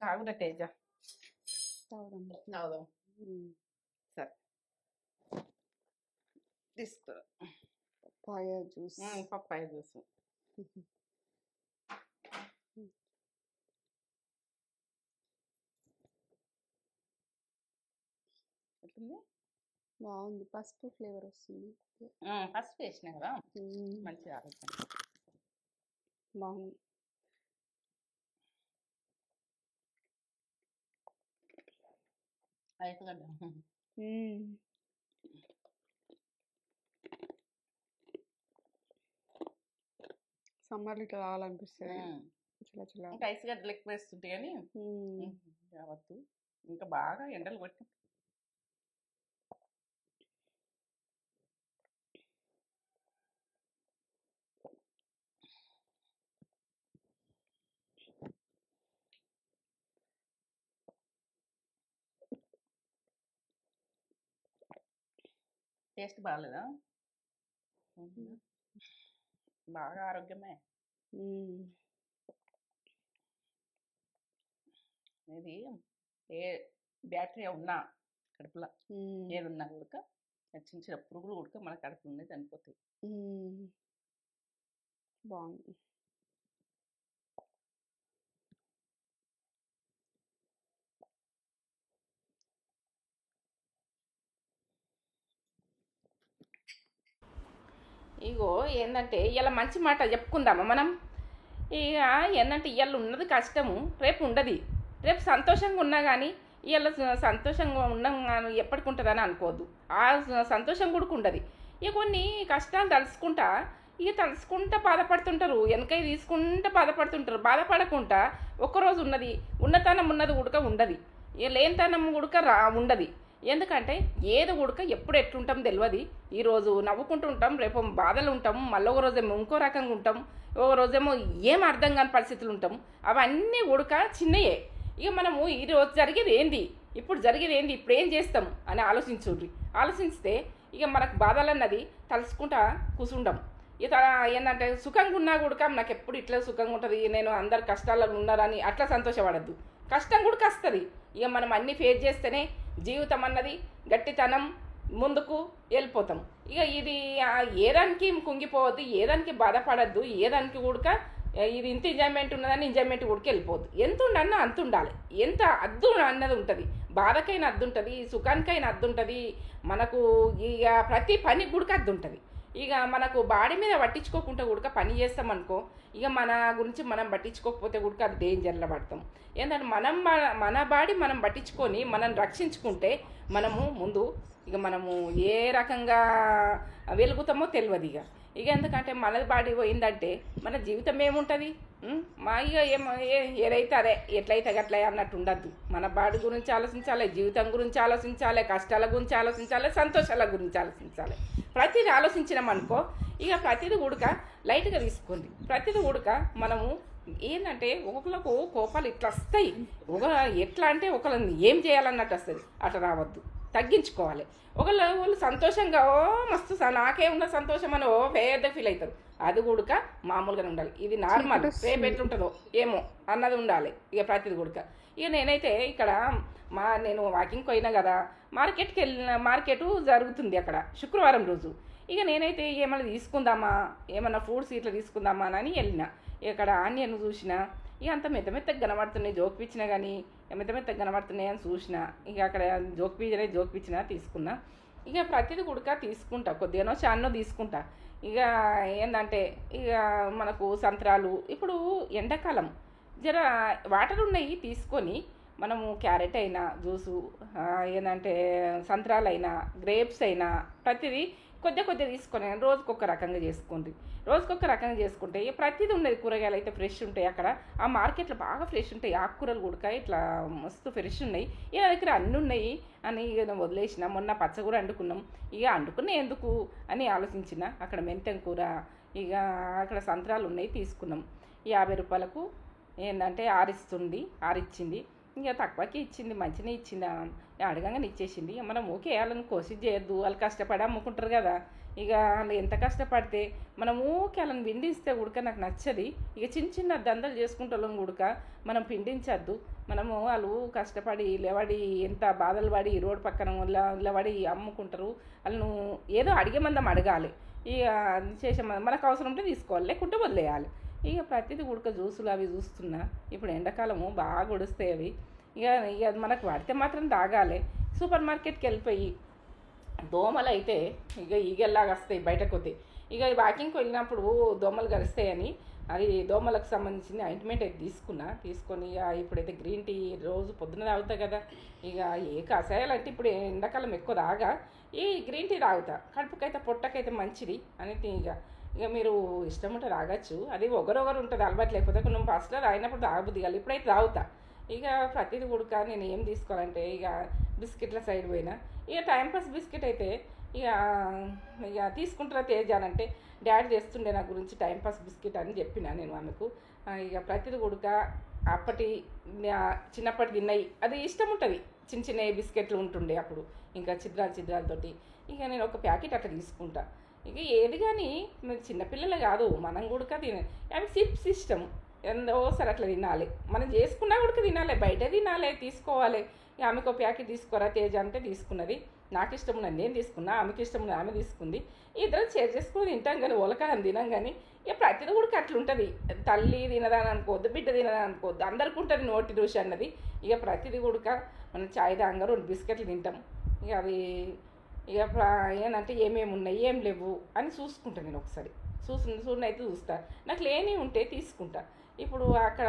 తాగుదా తేజ? తాగుదాం. సరే తీసుకో. Papaya juice. పప్పాయ జ్యూస్ బాగుంది. పసుపు ఫ్లేవర్ వస్తుంది. పసుపు వేసినా కదా మంచిగా ఆరోగ్యం. బాగుంది. సమ్మర్లో ఇట్లా రావాలనిపిస్తుంది. ఇంకా ఐస్ గడ్డలు ఎక్కువ వేస్తుంటే కానీ రావద్దు. ఇంకా బాగా ఎండలు కొట్టి టేస్ట్ బాగాలేదా? బాగా ఆరోగ్యమే ఇది. ఏ బ్యాక్టీరియా ఉన్నా కడుపులో ఏదున్నా కూడా చిన్న చిన్న పురుగులు కూడా మన కడుపులో ఉన్నాయి చనిపోతాయి. బాగుంది. ఇగో ఏంటంటే ఇలా మంచి మాట చెప్పుకుందామా మనం. ఇక ఏంటంటే ఇవాళ ఉన్నది కష్టము, రేపు ఉండదు. రేపు సంతోషంగా ఉన్నా కానీ ఇవాళ సంతోషంగా ఉన్నాం కానీ ఎప్పటికి ఉంటుందని అనుకోవద్దు. ఆ సంతోషం కూడా ఉండదు. ఇక కొన్ని కష్టాలు తలుచుకుంటా బాధపడుతుంటారు. వెనకై తీసుకుంటా బాధపడుతుంటారు. బాధపడకుండా ఒక్కరోజు ఉన్నది ఉన్నతనం ఉన్నది ఉడక ఉండదు. ఇక లేనితనం ఉడక ఉండదు. ఎందుకంటే ఏదో ఉడక ఎప్పుడు ఎట్లుంటాం తెలియదు. ఈరోజు నవ్వుకుంటూ ఉంటాం, రేపు బాధలు ఉంటాం, మళ్ళీ ఒక రోజేమో ఇంకో రకంగా ఉంటాం, ఒక రోజేమో ఏం అర్థం కాని పరిస్థితులు ఉంటాం. అవన్నీ ఉడక చిన్నయే. ఇక మనము ఈరోజు జరిగేది ఏంది, ఇప్పుడు జరిగేది ఏంది, ఇప్పుడు ఏం చేస్తాం అని ఆలోచిస్తే ఇక మనకు బాధలు అన్నది తలుచుకుంటా కూర్చుంటాం. ఇక ఏంటంటే సుఖంగా ఉన్నా కూడా నాకు ఎప్పుడు ఇట్లా సుఖంగా ఉంటుంది, నేను అందరు కష్టాల్లో ఉన్నారని అట్లా సంతోషపడద్దు. కష్టం కూడా వస్తుంది. ఇక మనం అన్నీ ఫేస్ చేస్తేనే జీవితం అన్నది గట్టితనం ముందుకు వెళ్ళిపోతాం. ఇక ఇది ఏదానికి కుంగిపోవద్దు, ఏదానికి బాధపడద్దు, ఏదానికి కూడా ఇది ఇంత ఎంజాయ్మెంట్ ఉన్నదని ఎంజాయ్మెంట్ కూడా వెళ్ళిపోద్దు. ఎంత ఉండన్నా అంత ఉండాలి. ఎంత అద్దు అన్నది ఉంటుంది, బాధకైనా అద్దు ఉంటుంది, సుఖానికైనా అద్దు ఉంటుంది, మనకు ఇక ప్రతి పనికి కూడా అద్దు ఉంటుంది. ఇక మనకు బాడీ మీద పట్టించుకోకుండా కూడా పని చేస్తామనుకో, ఇక మన గురించి మనం పట్టించుకోకపోతే కూడా అది డేంజర్లో పడతాం. ఏంటంటే మన బాడీ మనం పట్టించుకొని మనం రక్షించుకుంటే మనము ముందు ఇక మనము ఏ రకంగా వెలుగుతామో తెలియదు. ఇక ఎందుకంటే మన బాడీ పోయిందంటే మన జీవితం ఏముంటుంది? మా ఇక ఏదైతే అదే ఎట్లయితే అట్లా అన్నట్టు ఉండద్దు. మన బాడీ గురించి ఆలోచించాలి, జీవితం గురించి ఆలోచించాలి, కష్టాల గురించి ఆలోచించాలి, సంతోషాల గురించి ఆలోచించాలి. ప్రతిదీ ఆలోచించినామనుకో ఇక ప్రతిదీ ఉడక లైట్గా తీసుకోండి. ప్రతిదీ ఉడక మనము ఏంటంటే ఒకళ్ళకు కోపాలు ఇట్లా వస్తాయి. ఎట్లా అంటే ఒకళ్ళని ఏం చేయాలన్నట్టు వస్తుంది. అట్లా రావద్దు, తగ్గించుకోవాలి. వాళ్ళు సంతోషంగా మస్తు నాకే ఉన్న సంతోషం అని పెద్ద ఫీల్ అవుతారు. అది కూడా మామూలుగానే ఉండాలి. ఇది నార్మల్, రేపు ఎట్లుంటుందో ఏమో అన్నది ఉండాలి. ఇక ప్రతిది కూడా ఇక నేనైతే ఇక్కడ నేను వాకింగ్కి పోయినా కదా, మార్కెట్ జరుగుతుంది అక్కడ శుక్రవారం రోజు. ఇక నేనైతే ఏమైనా తీసుకుందామా, ఏమన్నా ఫ్రూట్స్ ఇట్లా తీసుకుందామా అని వెళ్ళిన. ఇక్కడ ఆనియన్ చూసిన, ఇక అంత మెత్తగా కనబడుతున్నాయి, జోకిపించినా కానీ మెత్తగా కనబడుతున్నాయి అని చూసిన. ఇక అక్కడ జోకిపించినా తీసుకున్నా. ఇక ప్రతిదీ కూడా తీసుకుంటా, కొద్దిగానో చాన్నో తీసుకుంటా. ఇక ఏంటంటే ఇక మనకు సంత్రాలు, ఇప్పుడు ఎండాకాలం జర వాటర్ ఉన్నాయి తీసుకొని మనము క్యారెట్ అయినా జ్యూసు, ఏంటంటే సంత్రాలైనా గ్రేప్స్ అయినా ప్రతిదీ కొద్దిగా తీసుకొని రోజుకొక రకంగా చేసుకోండి. రోజుకొక రకంగా చేసుకుంటే ప్రతిదీ ఉన్నది. కూరగాయలు అయితే ఫ్రెష్ ఉంటాయి అక్కడ, ఆ మార్కెట్లో బాగా ఫ్రెష్ ఉంటాయి. ఆకుకూరలు కూడా ఇట్లా మస్తు ఫ్రెష్ ఉన్నాయి. ఇక దగ్గర అన్నీ ఉన్నాయి అని ఇక వదిలేసిన. మొన్న పచ్చకూర వండుకున్నాం. ఇక వండుకునే ఎందుకు అని ఆలోచించిన. అక్కడ మెంతెం కూర, ఇక అక్కడ సంత్రాలు ఉన్నాయి తీసుకున్నాం. 50 రూపాయలకు ఏంటంటే ఆరిచ్చింది. ఇక తక్కువకి ఇచ్చింది, మంచిగా ఇచ్చింది, అడగంగానే ఇచ్చేసింది. మనం ఓకే వాళ్ళని కోసి చేయొద్దు, వాళ్ళు కష్టపడి అమ్ముకుంటారు కదా. ఇక వాళ్ళు ఎంత కష్టపడితే మనం ఊకే వాళ్ళని పిండిస్తే ఉడక నాకు నచ్చది. ఇక చిన్న దందలు చేసుకుంటే వాళ్ళని ఉడక మనం పిండించద్దు. మనము వాళ్ళు కష్టపడి లేవడి ఎంత బాధలు పడి రోడ్డు పక్కన నిలబడి అమ్ముకుంటారు. వాళ్ళను ఏదో అడిగే మందం అడగాలి. ఇక చేసే మనకు అవసరం ఉంటే తీసుకోవాలి, లేకుంటే వదిలేయాలి. ఇక ప్రతిదీ ఉడక జ్యూసులు అవి చూస్తున్నా. ఇప్పుడు ఎండాకాలము బాగా ఉడుస్తాయి అవి. ఇక మనకు పడితే మాత్రం తాగాలి. సూపర్ మార్కెట్కి వెళ్ళిపోయి దోమలు అయితే ఇక ఈగల్లాగా వస్తాయి బయటకు వస్తాయి. ఇక వాకింగ్కి వెళ్ళినప్పుడు దోమలు గరుస్తాయని అది దోమలకు సంబంధించిన ఆయింట్మెంట్ అయితే తీసుకొని ఇప్పుడైతే గ్రీన్ టీ రోజు పొద్దున తాగుతా కదా. ఇక ఏ కషాయాలు అంటే ఇప్పుడు ఎండాకాలం ఎక్కువ తాగా ఈ గ్రీన్ టీ తాగుతా. కడుపుకైతే పొట్టకైతే మంచిది అని ఇక మీరు ఇష్టం ఉంటే తాగచ్చు. అది ఒకరొకరు ఉంటుంది అలవాటు. లేకపోతే కొంచెం ఫస్ట్లో తాగినప్పుడు తాగబుద్ది కాదు, ఇప్పుడైతే తాగుతా. ఇక ప్రతిదీ కూడా నేను ఏం తీసుకోవాలంటే ఇక బిస్కెట్ల సైడ్ పోయినా. ఇక టైంపాస్ బిస్కెట్ అయితే ఇక తీసుకుంటారా తేజానంటే డాడీ చేస్తుండే నా గురించి టైంపాస్ బిస్కెట్ అని చెప్పిన నేను ఆమెకు. ఇక ప్రతిదీ కూడా అప్పటి చిన్నప్పటి తిన్నాయి అది ఇష్టం ఉంటుంది. చిన్న బిస్కెట్లు ఉంటుండే అప్పుడు, ఇంకా చిద్రాలతోటి. ఇక నేను ఒక ప్యాకెట్ అట్లా తీసుకుంటా. ఇక ఏది కానీ చిన్నపిల్లలే కాదు, మనం కూడా అవి సిప్స్ ఇష్టం. ఎందోసారి అట్లా తినాలి, మనం చేసుకున్నా కూడా తినాలి, బయట తినాలి, తీసుకోవాలి. ఆమెకు ఒక ప్యాకెట్ తీసుకోరా తేజ అంటే తీసుకున్నది. నాకు ఇష్టం ఉన్నది నేను తీసుకున్నా, ఆమెకి ఇష్టం ఉన్నది ఆమె తీసుకుంది. ఇద్దరం షేర్ చేసుకుని తింటాం కానీ ఒలకాలని తినాం. కానీ ఇక ప్రతిదీ కూడా అట్లుంటుంది. తల్లి తినదని అనుకోవద్దు, బిడ్డ తినదని అనుకోవద్దు, అందరికి ఉంటుంది నోటి రుచి అన్నది. ఇక ప్రతిదీ కూడా మనం చాయ్ తాగంగా 2 బిస్కెట్లు తింటాం. ఇక అవి ఇక ఏంటంటే ఏమేమి ఉన్నాయి ఏం లేవు అని చూసుకుంటాను నేను. ఒకసారి అయితే చూస్తా, నాకు లేని ఉంటే తీసుకుంటా. ఇప్పుడు అక్కడ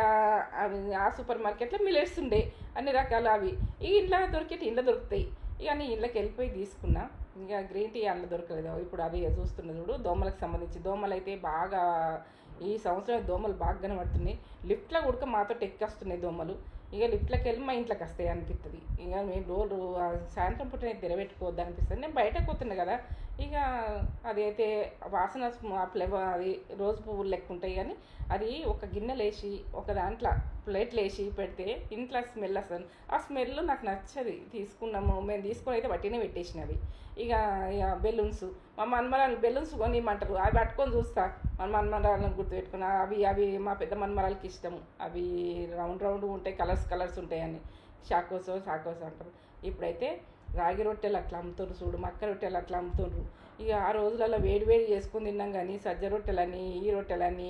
అవి ఆ సూపర్ మార్కెట్లో మిల్లెట్స్ ఉండే అన్ని రకాలు అవి ఇంట్లో దొరుకుతాయి. ఇక నేను ఇళ్ళకి వెళ్ళిపోయి తీసుకున్నా. ఇంకా గ్రీన్ టీ అందులో దొరకలేదు. ఇప్పుడు అది చూస్తున్నా చూడు, దోమలకు సంబంధించి దోమలు అయితే బాగా ఈ సంవత్సరం దోమలు బాగా కనబడుతున్నాయి. లిఫ్ట్లో కూడా మాతో ఎక్కొస్తున్నాయి దోమలు. ఇక లిఫ్ట్లోకి వెళ్ళి మా ఇంట్లోకి వస్తాయి అనిపిస్తుంది. ఇక మేము డోర్లు సాయంత్రం పూట నేను తెరబెట్టుకోవద్దు అనిపిస్తుంది. నేను బయటకు పోతున్నా కదా, ఇక అదైతే వాసన ఫ్లేవర్ అది రోజు పువ్వులు లెక్క ఉంటాయి, కానీ అది ఒక గిన్నెలు వేసి ఒక దాంట్లో ప్లేట్లు వేసి పెడితే ఇంట్లో స్మెల్ వస్తుంది. ఆ స్మెల్ నాకు నచ్చది. తీసుకున్నాము మేము తీసుకొని అయితే బట్టినే పెట్టేసినవి. ఇక బెలూన్స్ మా మన్మరాలు బెలూన్స్ కొనిమంటారు, అవి పట్టుకొని చూస్తా. మా మన్మరాలను గుర్తుపెట్టుకున్నా. అవి మా పెద్ద మన్మరాలకి ఇష్టము. అవి రౌండ్ రౌండ్ ఉంటాయి, కలర్స్ ఉంటాయని. షాకోసో అంటారు. ఇప్పుడైతే రాగి రొట్టెలు అట్లా అమ్ముతారు చూడు, మక్క రొట్టెలు అట్లా అమ్ముతుండ్రు. ఇక ఆ రోజులలో వేడి చేసుకొని తిన్నాం, కానీ సజ్జ రొట్టెలని ఈ రొట్టెలని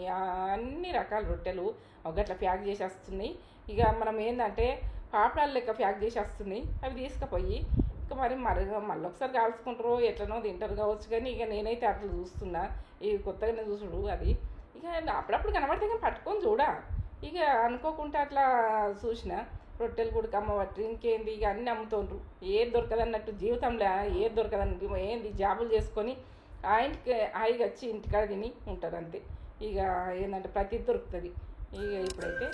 అన్ని రకాల రొట్టెలు ఒకట్లా ప్యాక్ చేసి వస్తున్నాయి. ఇక మనం ఏంటంటే పాపడాల లెక్క ప్యాక్ చేసి వస్తున్నాయి. అవి తీసుకుపోయి ఇక మళ్ళీ ఒకసారి కాల్చుకుంటారో ఎట్లనో తింటారు కావచ్చు, కానీ ఇక నేనైతే అట్లా చూస్తున్నా. ఇవి కొత్తగానే చూసుడు అది. ఇక అప్పుడప్పుడు కనబడితే కానీ పట్టుకొని చూడా. ఇక అనుకోకుండా అట్లా చూసిన రొట్టెలు కూడా అమ్మబట్టి ఇంకేంది ఇక అన్నీ అమ్ముతుండ్రు. ఏది దొరకదన్నట్టు జీవితంలో ఏది దొరకదన్నట్టు ఏంది జాబులు చేసుకొని ఆ ఇంటికి హాయిగా వచ్చి ఇంటికాడ తిని ఉంటారు అంతే. ఇక ఏంటంటే ప్రతిది దొరుకుతుంది. ఇక ఇప్పుడైతే